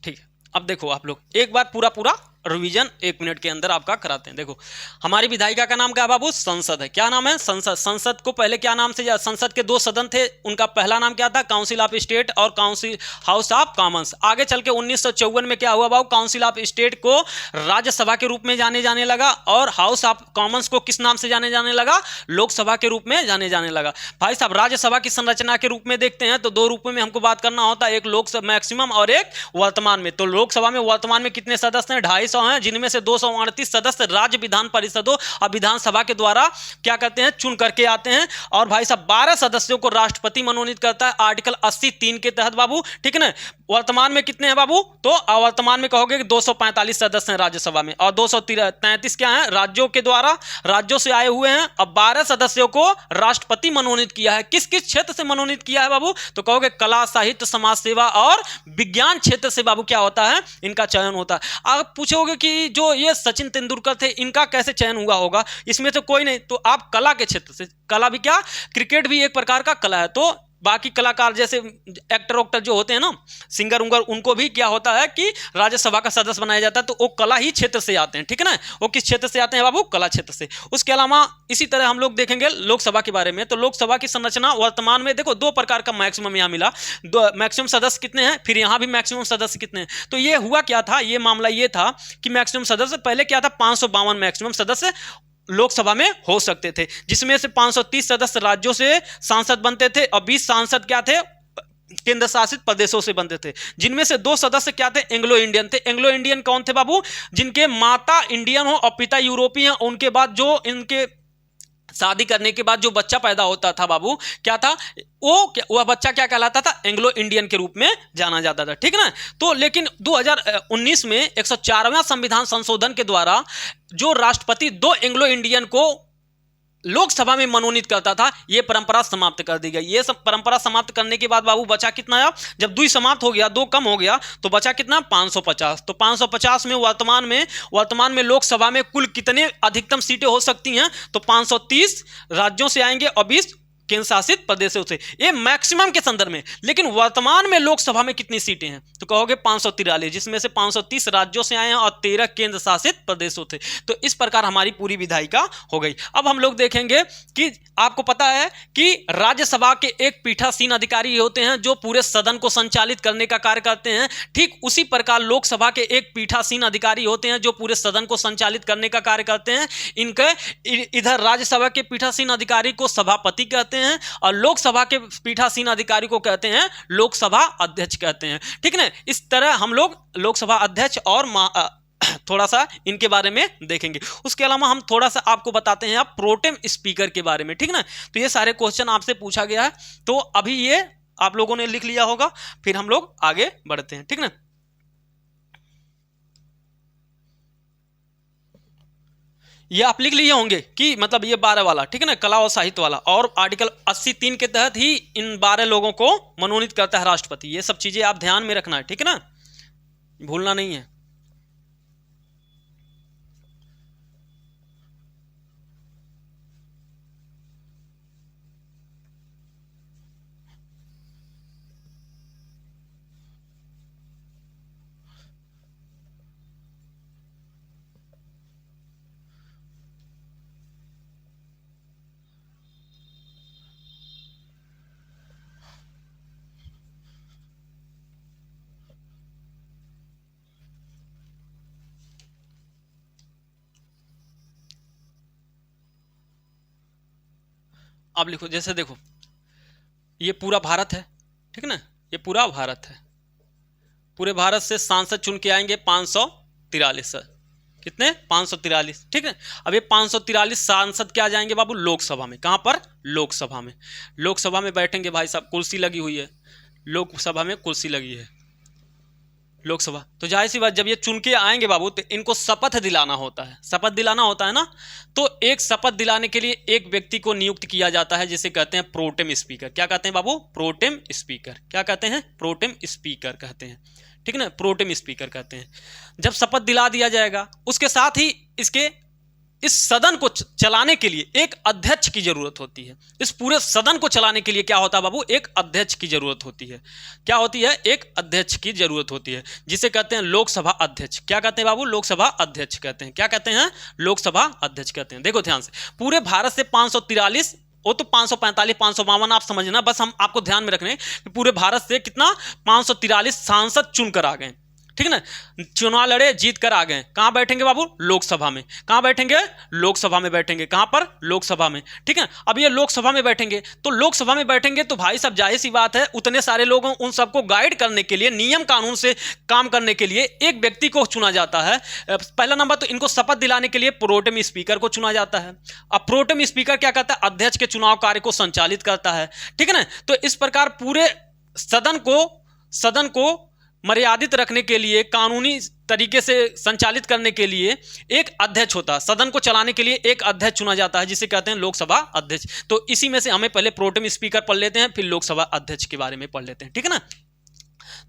ठीक है, अब देखो आप लोग एक बार पूरा पूरा रिवीजन 1 मिनट के अंदर आपका कराते हैं। देखो हमारी विधायिका का नाम क्या है बाबू? संसद है। क्या नाम है? संसद। संसद को पहले क्या नाम से, संसद के 2 सदन थे, उनका पहला नाम क्या था? काउंसिल ऑफ स्टेट और काउंसिल हाउस ऑफ कॉमन्स। आगे चल के 1954 में क्या हुआ बाबू? काउंसिल ऑफ स्टेट को राज्यसभा के रूप में जाने जाने लगा और हाउस ऑफ कॉमन्स को किस नाम से जाने जाने लगा? लोकसभा के रूप में जाने जाने लगा। भाई साहब राज्यसभा की संरचना के रूप में देखते हैं तो 2 रूपों में हमको बात करना होता है, एक लोकसभा मैक्सिमम और एक वर्तमान में। तो लोकसभा में वर्तमान में कितने सदस्य हैं? 250 हैं, जिनमें से 238 सदस्य राज्य विधान परिषदों और विधानसभा के द्वारा क्या करते हैं? चुन करके आते हैं। और भाई साहब 12 सदस्यों को राष्ट्रपति मनोनीत करता है आर्टिकल 80(3) के तहत बाबू, ठीक है ना। वर्तमान में कितने हैं बाबू? तो वर्तमान में कहोगे कि 245 सदस्य हैं राज्यसभा में और 233 क्या हैं? राज्यों के द्वारा, राज्यों से आए हुए हैं। अब 12 सदस्यों को राष्ट्रपति मनोनीत किया है। किस किस क्षेत्र से मनोनीत किया है बाबू? तो कहोगे कला, साहित्य, समाज सेवा और विज्ञान क्षेत्र से बाबू क्या होता है? इनका चयन होता है। आप पूछोगे कि जो ये सचिन तेंदुलकर थे इनका कैसे चयन हुआ होगा? इसमें तो कोई नहीं, तो आप कला के क्षेत्र से, कला भी क्या, क्रिकेट भी एक प्रकार का कला है। तो बाकी कलाकार जैसे एक्टर वक्टर जो होते हैं ना, सिंगर उंगर, उनको भी क्या होता है कि राज्यसभा का सदस्य बनाया जाता है। तो वो कला ही क्षेत्र से आते हैं, ठीक है ना। वो किस क्षेत्र से आते हैं बाबू? कला क्षेत्र से। उसके अलावा इसी तरह हम लोग देखेंगे लोकसभा के बारे में। तो लोकसभा की संरचना वर्तमान में देखो 2 प्रकार का मैक्सिमम यहाँ मिला। मैक्सिमम सदस्य कितने हैं, फिर यहाँ भी मैक्सिमम सदस्य कितने हैं। तो ये हुआ क्या था, ये मामला ये था कि मैक्सिमम सदस्य पहले क्या था? 552 मैक्सिमम सदस्य लोकसभा में हो सकते थे, जिसमें से 530 सदस्य राज्यों से सांसद बनते थे और 20 सांसद क्या थे? केंद्र शासित प्रदेशों से बनते थे, जिनमें से 2 सदस्य क्या थे? एंग्लो इंडियन थे। एंग्लो इंडियन कौन थे बाबू? जिनके माता इंडियन हो और पिता यूरोपीय, उनके बाद जो इनके शादी करने के बाद जो बच्चा पैदा होता था बाबू, क्या था वह बच्चा क्या कहलाता था? एंग्लो इंडियन के रूप में जाना जाता था, ठीक ना। तो लेकिन 2019 में 104वां संविधान संशोधन के द्वारा जो राष्ट्रपति 2 एंग्लो इंडियन को लोकसभा में मनोनीत करता था, यह परंपरा समाप्त कर दी गई। यह सब परंपरा समाप्त करने के बाद बाबू बचा कितना आया? जब 2 समाप्त हो गया, 2 कम हो गया, तो बचा कितना? 550। तो 550 में वर्तमान में लोकसभा में कुल कितने अधिकतम सीटें हो सकती हैं? तो 530 राज्यों से आएंगे और 20 केंद्र शासित प्रदेशों से, ये मैक्सिमम के संदर्भ में। लेकिन वर्तमान में लोकसभा में कितनी सीटें हैं? तो कहोगे 543, जिसमें से 530 राज्यों से आए हैं और 13 केंद्र शासित प्रदेशों से। तो इस प्रकार हमारी पूरी विधायिका हो गई। अब हम लोग देखेंगे कि आपको पता है कि राज्यसभा के एक पीठासीन अधिकारी होते हैं जो पूरे सदन को संचालित करने का कार्य करते हैं। ठीक उसी प्रकार लोकसभा के एक पीठासीन अधिकारी होते हैं जो पूरे सदन को संचालित करने का कार्य करते हैं। इनके इधर राज्यसभा के पीठासीन अधिकारी को सभापति कहते हैं और लोकसभा के पीठासीन अधिकारी को कहते हैं लोकसभा अध्यक्ष कहते हैं, ठीक ना। इस तरह हम लोग लोकसभा अध्यक्ष और थोड़ा सा इनके बारे में देखेंगे। उसके अलावा हम थोड़ा सा आपको बताते हैं आप प्रोटेम स्पीकर के बारे में, ठीक ना। तो ये सारे क्वेश्चन आपसे पूछा गया है, तो अभी ये आप लोगों ने लिख लिया होगा, फिर हम लोग आगे बढ़ते हैं, ठीक ना। ये आप लिख लिए होंगे कि मतलब ये 12 वाला, ठीक है ना, कला और साहित्य वाला, और आर्टिकल 80(3) के तहत ही इन 12 लोगों को मनोनीत करता है राष्ट्रपति। ये सब चीजें आप ध्यान में रखना है, ठीक है ना, भूलना नहीं है। अब लिखो, जैसे देखो ये पूरा भारत है, ठीक है ना, ये पूरा भारत है। पूरे भारत से सांसद चुन के आएंगे 543, कितने? 543, ठीक है। अब ये 543 सांसद क्या जाएंगे बाबू? लोकसभा में। कहां पर? लोकसभा में। लोकसभा में बैठेंगे भाई साहब, कुर्सी लगी हुई है, लोकसभा में कुर्सी लगी है लोकसभा। तो जाहिर सी बात, जब ये चुन के आएंगे बाबू तो इनको शपथ दिलाना होता है, शपथ दिलाना होता है ना। तो एक शपथ दिलाने के लिए एक व्यक्ति को नियुक्त किया जाता है जिसे कहते हैं प्रोटेम स्पीकर। क्या कहते हैं बाबू? Pro tem speaker. क्या कहते हैं? प्रोटेम स्पीकर कहते हैं, ठीक है ना, प्रोटेम स्पीकर कहते हैं। जब शपथ दिला दिया जाएगा उसके साथ ही इसके इस सदन को चलाने के लिए एक अध्यक्ष की जरूरत होती है। इस पूरे सदन को चलाने के लिए क्या होता है बाबू, एक अध्यक्ष की जरूरत होती है। क्या होती है, एक अध्यक्ष की जरूरत होती है, जिसे कहते हैं लोकसभा अध्यक्ष। क्या कहते हैं बाबू, लोकसभा अध्यक्ष कहते हैं। क्या कहते हैं, लोकसभा अध्यक्ष कहते हैं। देखो ध्यान से, पूरे भारत से 543, वो तो 545 552 आप समझना, बस हम आपको ध्यान में रखने कि पूरे भारत से कितना 543 सांसद चुनकर आ गए, ठीक है ना, चुनाव लड़े, जीत कर आ गए। कहां बैठेंगे बाबू, लोकसभा में। कहां बैठेंगे, लोकसभा में बैठेंगे। कहां पर, लोकसभा में, ठीक है। अब ये लोकसभा में बैठेंगे, तो लोकसभा में बैठेंगे तो भाई साहब जाहिर सी बात है, उतने सारे लोग, उन सबको गाइड करने के लिए, नियम कानून से काम करने के लिए एक व्यक्ति को चुना जाता है। पहला नंबर तो इनको शपथ दिलाने के लिए प्रोटेम स्पीकर को चुना जाता है। अब प्रोटेम स्पीकर क्या करता है, अध्यक्ष के चुनाव कार्य को संचालित करता है, ठीक है ना। तो इस प्रकार पूरे सदन को मर्यादित रखने के लिए, कानूनी तरीके से संचालित करने के लिए एक अध्यक्ष होता है। सदन को चलाने के लिए एक अध्यक्ष चुना जाता है, जिसे कहते हैं लोकसभा अध्यक्ष। तो इसी में से हमें पहले प्रोटेम स्पीकर पढ़ लेते हैं, फिर लोकसभा अध्यक्ष के बारे में पढ़ लेते हैं, ठीक है ना।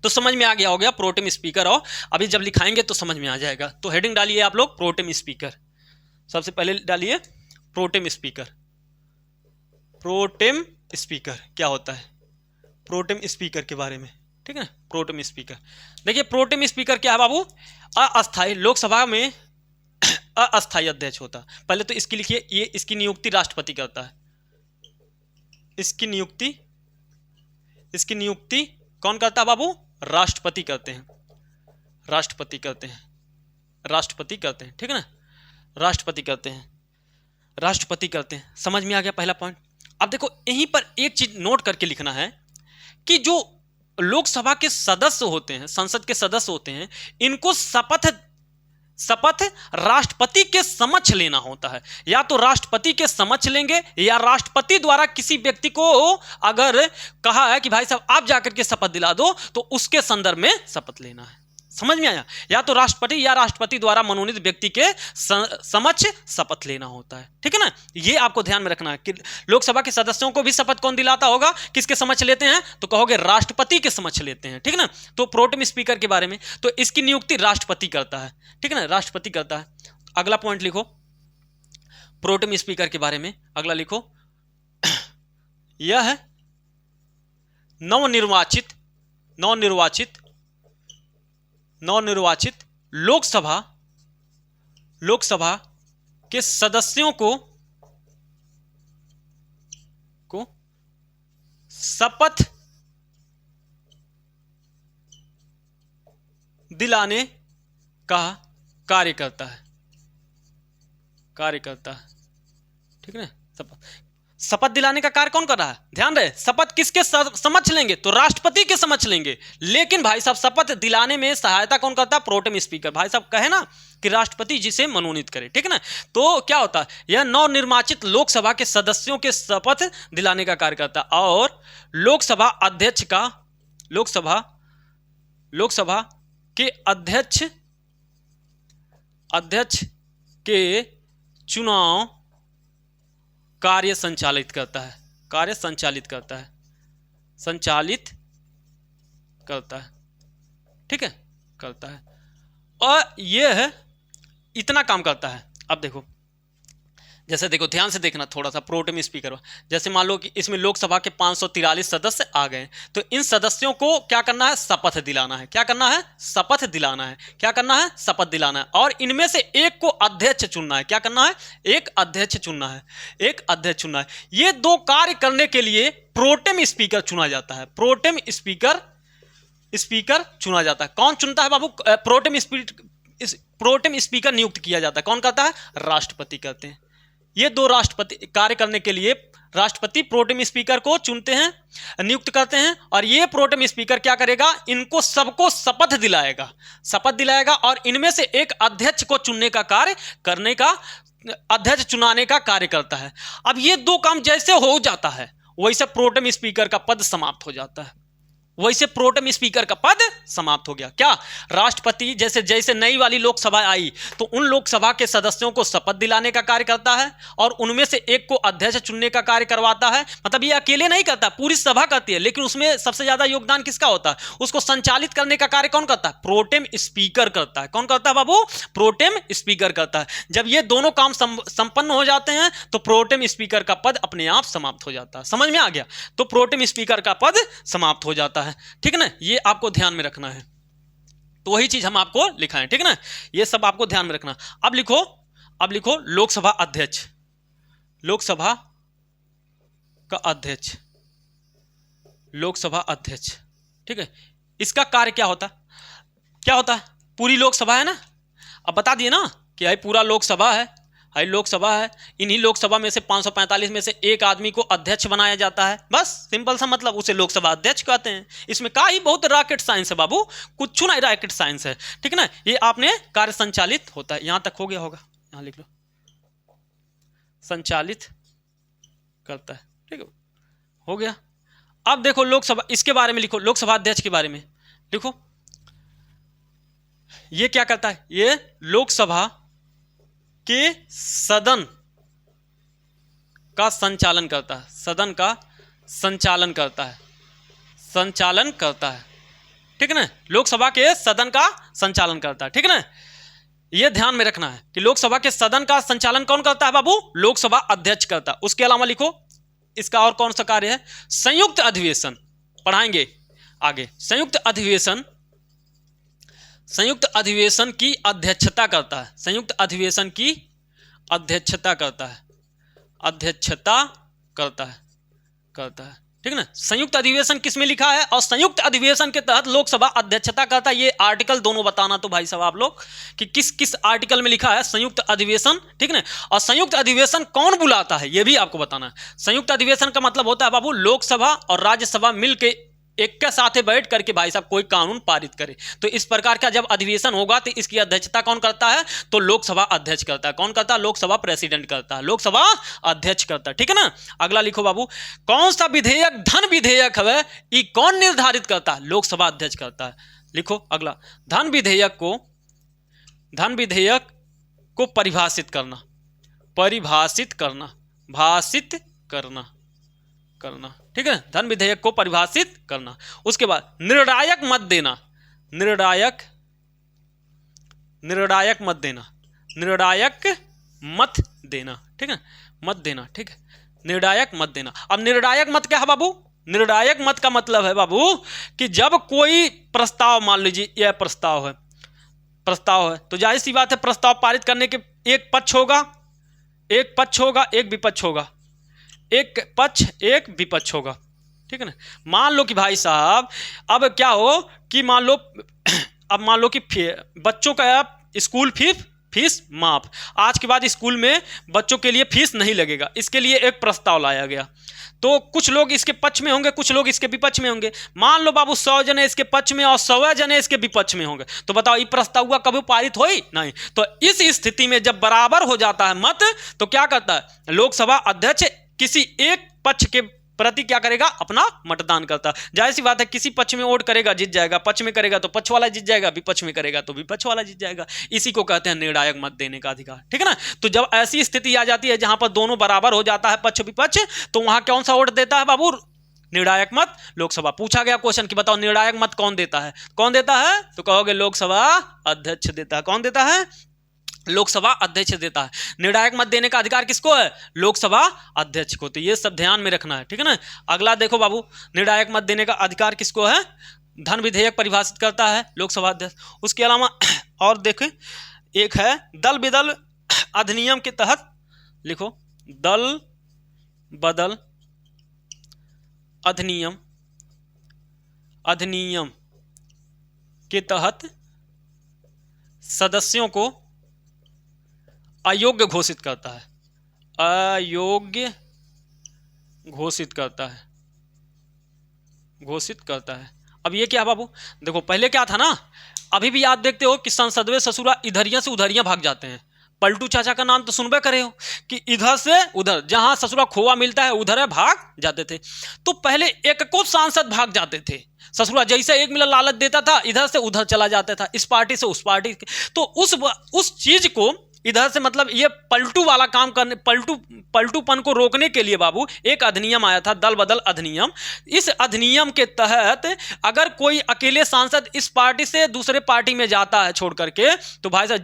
तो समझ में आ गया हो गया प्रोटेम स्पीकर, और अभी जब लिखाएंगे तो समझ में आ जाएगा। तो हेडिंग डालिए आप लोग, प्रोटेम स्पीकर। सबसे पहले डालिए प्रोटेम स्पीकर। प्रोटेम स्पीकर क्या होता है, प्रोटेम स्पीकर के बारे में, ठीक है। प्रोटेम स्पीकर, देखिए प्रोटेम स्पीकर क्या है बाबू, अस्थायी, लोकसभा में अस्थायी अध्यक्ष होता है। पहले तो इसकी लिखिए, ये इसकी नियुक्ति राष्ट्रपति करता है। इसकी नियुक्ति कौन करता है बाबू, राष्ट्रपति करते हैं। राष्ट्रपति करते हैं, ठीक है ना, राष्ट्रपति करते हैं। समझ में आ गया पहला पॉइंट। अब देखो यहीं पर एक चीज नोट करके लिखना है कि जो लोकसभा के सदस्य होते हैं, संसद के सदस्य होते हैं, इनको शपथ राष्ट्रपति के समक्ष लेना होता है। या तो राष्ट्रपति के समक्ष लेंगे, या राष्ट्रपति द्वारा किसी व्यक्ति को अगर कहा है कि भाई साहब आप जाकर के शपथ दिला दो, तो उसके संदर्भ में शपथ लेना है। समझ में आया, या तो राष्ट्रपति या राष्ट्रपति द्वारा मनोनीत व्यक्ति के समक्ष शपथ लेना होता है, ठीक है ना। ये आपको ध्यान में रखना है कि लोकसभा के सदस्यों को भी शपथ कौन दिलाता होगा, किसके समक्ष लेते हैं, तो कहोगे राष्ट्रपति के समक्ष लेते हैं, ठीक है ना। तो प्रोटेम स्पीकर के बारे में, तो इसकी नियुक्ति राष्ट्रपति करता है, ठीक है ना, राष्ट्रपति करता है। अगला पॉइंट लिखो प्रोटेम स्पीकर के बारे में, अगला लिखो, यह है नवनिर्वाचित लोकसभा के सदस्यों को शपथ दिलाने का कार्य करता है, ठीक है ना। शपथ दिलाने का कार्य कौन कर रहा है, ध्यान रहे, शपथ किसके समक्ष लेंगे, तो राष्ट्रपति के समक्ष लेंगे। लेकिन भाई साहब शपथ दिलाने में सहायता कौन करता है, प्रोटेम स्पीकर। भाई साहब कहे ना कि राष्ट्रपति जिसे मनोनीत करे, ठीक है ना। तो क्या होता है, यह नवनिर्वाचित लोकसभा के सदस्यों के शपथ दिलाने का कार्य करता है, और लोकसभा के अध्यक्ष के चुनाव कार्य संचालित करता है, ठीक है, करता है। और यह इतना काम करता है। अब देखो, जैसे देखो ध्यान से देखना थोड़ा सा प्रोटेम स्पीकर, जैसे मान लो कि इसमें लोकसभा के 543 सदस्य आ गए, तो इन सदस्यों को क्या करना है, शपथ दिलाना है। क्या करना है, शपथ दिलाना है। क्या करना है, शपथ दिलाना है। और इनमें से एक को अध्यक्ष चुनना है। क्या करना है, एक अध्यक्ष चुनना है। ये दो कार्य करने के लिए प्रोटेम स्पीकर चुना जाता है। प्रोटेम स्पीकर चुना जाता है। कौन चुनता है बाबू, प्रोटेम स्पीकर नियुक्त किया जाता है। कौन करता है, राष्ट्रपति करते हैं। ये दो राष्ट्रपति कार्य करने के लिए राष्ट्रपति प्रोटेम स्पीकर को चुनते हैं, नियुक्त करते हैं, और ये प्रोटेम स्पीकर क्या करेगा, इनको सबको शपथ दिलाएगा और इनमें से एक अध्यक्ष को चुनने का कार्य अध्यक्ष चुनाने का कार्य करता है। अब ये दो काम जैसे हो जाता है, वैसे प्रोटेम स्पीकर का पद समाप्त हो जाता है। वैसे प्रोटेम स्पीकर का पद समाप्त हो गया। क्या राष्ट्रपति जैसे जैसे नई वाली लोकसभा आई तो उन लोकसभा के सदस्यों को शपथ दिलाने का कार्य करता है और उनमें से एक को अध्यक्ष चुनने का कार्य करवाता है। मतलब ये अकेले नहीं करता, पूरी सभा करती है, लेकिन उसमें सबसे ज्यादा योगदान किसका होता है? उसको संचालित करने का कार्य कौन करता है? प्रोटेम स्पीकर करता है। कौन करता है बाबू? प्रोटेम स्पीकर करता है। जब ये दोनों काम संपन्न हो जाते हैं तो प्रोटेम स्पीकर का पद अपने आप समाप्त हो जाता है। समझ में आ गया? तो प्रोटेम स्पीकर का पद समाप्त हो जाता है। ठीक है ना, ये आपको ध्यान में रखना है। तो वही चीज हम आपको लिखाएं, ठीक है ना, ये सब आपको ध्यान में रखना। अब लिखो लोकसभा अध्यक्ष, लोकसभा का अध्यक्ष, लोकसभा अध्यक्ष। ठीक है, इसका कार्य क्या होता है? पूरी लोकसभा है ना, अब बता दिए ना कि यह पूरा लोकसभा है, लोकसभा है। इन्हीं लोकसभा में से 545 में से एक आदमी को अध्यक्ष बनाया जाता है। बस सिंपल सा मतलब, उसे लोकसभा अध्यक्ष कहते हैं। इसमें का ही बहुत रॉकेट साइंस है बाबू, कुछ नहीं रॉकेट साइंस है। ठीक है ना, ये आपने कार्य संचालित होता है। यहां तक हो गया होगा, यहां लिख लो, संचालित करता है। ठीक है, हो गया। अब देखो लोकसभा, इसके बारे में लिखो, लोकसभा अध्यक्ष के बारे में लिखो। ये क्या करता है? ये लोकसभा के सदन का संचालन करता है, सदन का संचालन करता है, संचालन करता है। ठीक है ना, लोकसभा के सदन का संचालन करता है। ठीक है ना, यह ध्यान में रखना है कि लोकसभा के सदन का संचालन कौन करता है बाबू? लोकसभा अध्यक्ष करता है। उसके अलावा लिखो इसका और कौन सा कार्य है? संयुक्त अधिवेशन, पढ़ाएंगे आगे। संयुक्त अधिवेशन, संयुक्त अधिवेशन की अध्यक्षता करता है, संयुक्त अधिवेशन की अध्यक्षता करता है, अध्यक्षता करता है। ठीक है ना, संयुक्त अधिवेशन किस में लिखा है और संयुक्त अधिवेशन के तहत लोकसभा अध्यक्षता करता है। ये आर्टिकल दोनों बताना तो भाई साहब आप लोग कि किस किस आर्टिकल में लिखा है संयुक्त अधिवेशन। ठीक है ना, और संयुक्त अधिवेशन कौन बुलाता है ये भी आपको बताना है। संयुक्त अधिवेशन का मतलब होता है बाबू लोकसभा और राज्यसभा मिलकर एक के साथ बैठ करके भाई साहब कोई कानून पारित करे। तो इस प्रकार का जब अधिवेशन होगा तो इसकी अध्यक्षता कौन करता है? तो लोकसभा अध्यक्ष करता है। कौन करता है? लोकसभा प्रेसिडेंट करता है, लोकसभा अध्यक्ष करता है। ठीक है ना, अगला लिखो बाबू, कौन सा विधेयक धन विधेयक है ये कौन निर्धारित करता है? लोकसभा अध्यक्ष करता है। लिखो अगला, धन विधेयक को परिभाषित करना, परिभाषित करना, भाषित करना। ठीक है, धन विधेयक को परिभाषित करना। उसके बाद निर्णायक मत देना, निर्णायक मत देना, निर्णायक मत देना। ठीक है, मत देना। ठीक है, निर्णायक मत देना। अब निर्णायक मत क्या है बाबू? निर्णायक मत का मतलब है बाबू कि जब कोई प्रस्ताव, मान लीजिए यह प्रस्ताव है तो जाहिर सी बात है प्रस्ताव पारित करने के एक पक्ष होगा, एक विपक्ष होगा, एक पक्ष एक विपक्ष होगा। ठीक है ना, मान लो कि भाई साहब अब क्या हो कि मान लो कि बच्चों का स्कूल फीस माफ, आज के बाद स्कूल में बच्चों के लिए फीस नहीं लगेगा, इसके लिए एक प्रस्ताव लाया गया। तो कुछ लोग इसके पक्ष में होंगे, कुछ लोग इसके विपक्ष में होंगे। मान लो बाबू 100 जने इसके पक्ष में और 100 जने इसके विपक्ष में होंगे, तो बताओ ये प्रस्ताव हुआ कभी पारित होई? नहीं। तो इस स्थिति में जब बराबर हो जाता है मत, तो क्या करता है? लोकसभा अध्यक्ष किसी एक पक्ष के प्रति क्या करेगा? अपना मतदान करता। जाहिर सी बात है किसी पक्ष में वोट करेगा जीत जाएगा, पक्ष में करेगा तो पक्ष वाला जीत जाएगा, विपक्ष में करेगा तो विपक्ष वाला जीत जाएगा। इसी को कहते हैं निर्णायक मत देने का अधिकार। ठीक है ना, तो जब ऐसी स्थिति आ जाती है जहां पर दोनों बराबर हो जाता है पक्ष विपक्ष, तो वहां कौन सा वोट देता है बाबू? निर्णायक मत लोकसभा। पूछा गया क्वेश्चन कि बताओ निर्णायक मत कौन देता है? कौन देता है? तो कहोगे लोकसभा अध्यक्ष देता है। कौन देता है? लोकसभा अध्यक्ष देता है। निर्णायक मत देने का अधिकार किसको है? लोकसभा अध्यक्ष को। तो ये सब ध्यान में रखना है। ठीक है ना, अगला देखो बाबू, निर्णायक मत देने का अधिकार किसको है? धन विधेयक परिभाषित करता है लोकसभा अध्यक्ष। उसके अलावा और देखें, एक है दल बदल अधिनियम के तहत, लिखो दल बदल अधिनियम के तहत सदस्यों को अयोग्य घोषित करता है, अयोग्य घोषित करता है। अब ये क्या है बाबू? देखो पहले क्या था ना, अभी भी याद देखते हो कि संसद में ससुरा इधरिया से उधरिया भाग जाते हैं। पलटू चाचा का नाम तो सुनबे करे हो कि इधर से उधर, जहां ससुरा खोआ मिलता है उधर है भाग जाते थे। तो पहले एक को सांसद भाग जाते थे, ससुरा जैसे एक मिला लालच देता था, इधर से उधर चला जाता था, इस पार्टी से उस पार्टी। तो उस चीज को इधर से मतलब ये पलटू वाला काम करने, पलटूपन को रोकने के लिए बाबू एक अधिनियम आया था, दल बदल अधिनियम। इस अधिनियम के तहत अगर कोई अकेले सांसद इस पार्टी से दूसरे पार्टी में जाता है छोड़ करके, तो भाई साहब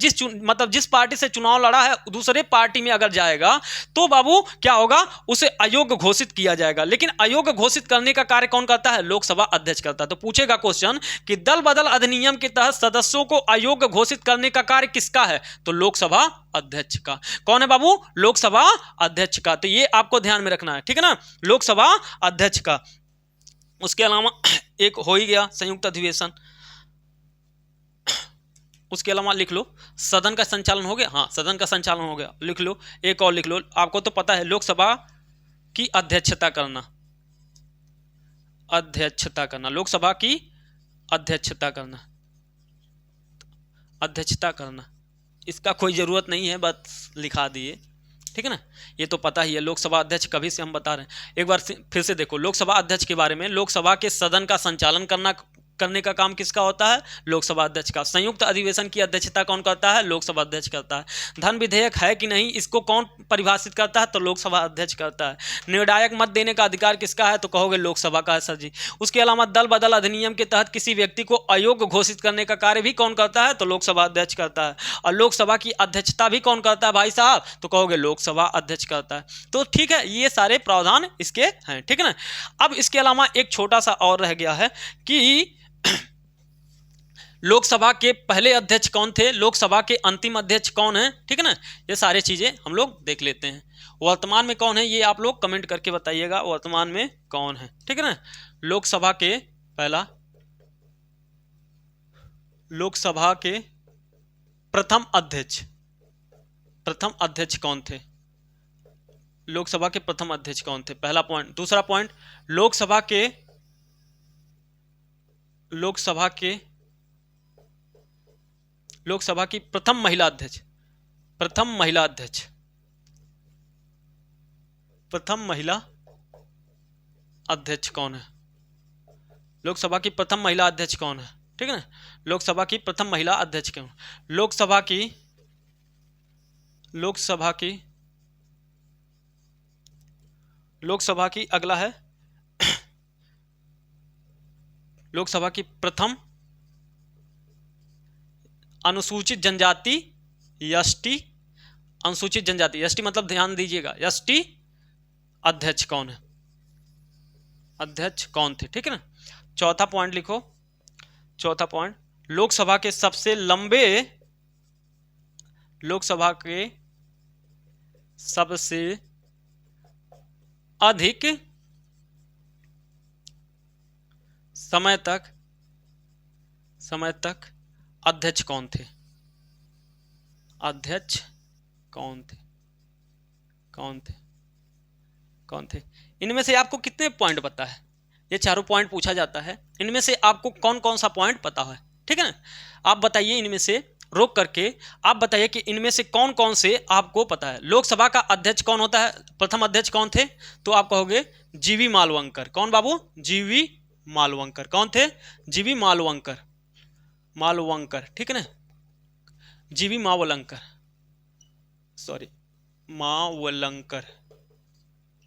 जिस पार्टी से चुनाव लड़ा है दूसरे पार्टी में अगर जाएगा तो बाबू क्या होगा, उसे अयोग्य घोषित किया जाएगा। लेकिन अयोग्य घोषित करने का कार्य कौन करता है? लोकसभा अध्यक्ष करता है। तो पूछेगा क्वेश्चन कि दल बदल अधिनियम के तहत सदस्यों को अयोग्य घोषित करने का कार्य किसका है? तो लोकसभा अध्यक्ष का। कौन है बाबू? लोकसभा अध्यक्ष का। तो ये आपको ध्यान में रखना है, ठीक है ना, लोकसभा अध्यक्ष का। उसके अलावा एक हो ही गया संयुक्त अधिवेशन। उसके अलावा लिख लो सदन का संचालन हो गया। हाँ, सदन का संचालन हो गया, लिख लो। एक और लिख लो, आपको तो पता है लोकसभा की अध्यक्षता करना, अध्यक्षता करना, लोकसभा की अध्यक्षता करना, अध्यक्षता करना, इसका कोई ज़रूरत नहीं है, बस लिखा दिए, ठीक है ना। ये तो पता ही है लोकसभा अध्यक्ष कभी से हम बता रहे हैं। एक बार फिर से देखो लोकसभा अध्यक्ष के बारे में। लोकसभा के सदन का संचालन करने का काम किसका होता है? लोकसभा अध्यक्ष का। संयुक्त अधिवेशन की अध्यक्षता कौन करता है? लोकसभा अध्यक्ष करता है। धन विधेयक है कि नहीं, इसको कौन परिभाषित करता है? तो लोकसभा अध्यक्ष करता है। निर्णायक मत देने का अधिकार किसका है? तो कहोगे लोकसभा का है सर जी। उसके अलावा दल बदल अधिनियम के तहत किसी व्यक्ति को अयोग्य घोषित करने का कार्य भी कौन करता है? तो लोकसभा अध्यक्ष करता है। और लोकसभा की अध्यक्षता भी कौन करता है भाई साहब? तो कहोगे लोकसभा अध्यक्ष करता है। तो ठीक है, ये सारे प्रावधान इसके हैं, ठीक है ना। अब इसके अलावा एक छोटा सा और रह गया है कि लोकसभा के पहले अध्यक्ष कौन थे, लोकसभा के अंतिम अध्यक्ष कौन है, ठीक है ना। ये सारी चीजें हम लोग देख लेते हैं। वर्तमान में कौन है ये आप लोग कमेंट करके बताइएगा, वर्तमान में कौन है, ठीक है ना। लोकसभा के पहला, लोकसभा के प्रथम अध्यक्ष, प्रथम अध्यक्ष कौन थे? लोकसभा के प्रथम अध्यक्ष कौन थे? पहला पॉइंट। दूसरा पॉइंट, लोकसभा की प्रथम महिला अध्यक्ष, प्रथम महिला अध्यक्ष, प्रथम महिला अध्यक्ष कौन है? लोकसभा की प्रथम महिला अध्यक्ष कौन है, ठीक है ना। लोकसभा की प्रथम महिला अध्यक्ष कौन? लोकसभा की अगला है लोकसभा की प्रथम अनुसूचित जनजाति एसटी, अनुसूचित जनजाति एसटी मतलब ध्यान दीजिएगा, एसटी अध्यक्ष कौन है? अध्यक्ष कौन थे, ठीक है ना। चौथा पॉइंट लिखो, चौथा पॉइंट, लोकसभा के सबसे अधिक समय तक अध्यक्ष कौन थे? अध्यक्ष कौन थे? इनमें से आपको कितने पॉइंट पता है? ये चारों पॉइंट पूछा जाता है, इनमें से आपको कौन कौन सा पॉइंट पता है, ठीक है ना। आप बताइए, इनमें से रोक करके आप बताइए कि इनमें से कौन कौन से आपको पता है। लोकसभा का अध्यक्ष कौन होता है? प्रथम अध्यक्ष कौन थे? तो आप कहोगे जीवी मालवंकर। कौन बाबू? जीवी मालवंकर। कौन थे? जीवी मालवंकर, ठीक है ना। जीवी मावलंकर,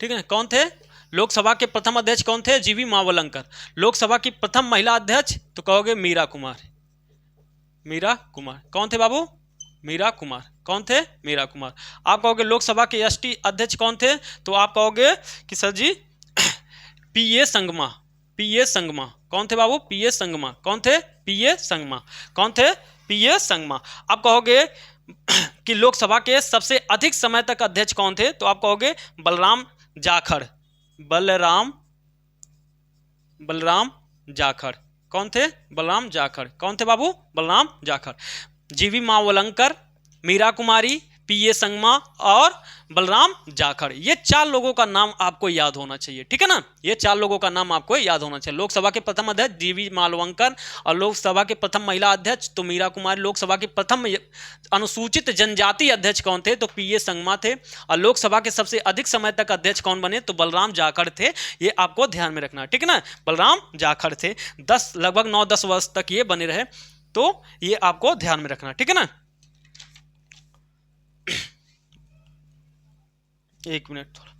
ठीक है ना। कौन थे? लोकसभा के प्रथम अध्यक्ष कौन थे? जीवी मावलंकर। लोकसभा की प्रथम महिला अध्यक्ष तो कहोगे मीरा कुमार, कौन थे बाबू? मीरा कुमार। कौन थे? मीरा कुमार। आप कहोगे लोकसभा के एसटी अध्यक्ष कौन थे? तो आप कहोगे कि सर जी पीए संगमा, कौन थे बाबू? पीए संगमा। कौन थे? पीए संगमा। कौन थे? पीए संगमा। आप कहोगे कि लोकसभा के सबसे अधिक समय तक अध्यक्ष कौन थे? तो आप कहोगे बलराम जाखड़, बलराम जाखड़। कौन थे? बलराम जाखड़। कौन थे बाबू? बलराम जाखड़। जीवी मावलंकर, मीरा कुमारी, पीए संगमा और बलराम जाखड़। ये 4 लोगों का नाम आपको याद होना चाहिए, ठीक है ना। ये 4 लोगों का नाम आपको याद होना चाहिए। लोकसभा के प्रथम अध्यक्ष डीवी मालवंकर और लोकसभा के प्रथम महिला अध्यक्ष तो मीरा कुमारी। लोकसभा के प्रथम अनुसूचित जनजाति अध्यक्ष कौन थे, तो पीए संगमा थे। और लोकसभा के सबसे अधिक समय तक अध्यक्ष कौन बने, तो बलराम जाखड़ थे। ये आपको ध्यान में रखना, ठीक है ना। बलराम जाखड़ थे, लगभग 9-10 वर्ष तक ये बने रहे, तो ये आपको ध्यान में रखना, ठीक है ना। एक मिनट थोड़ा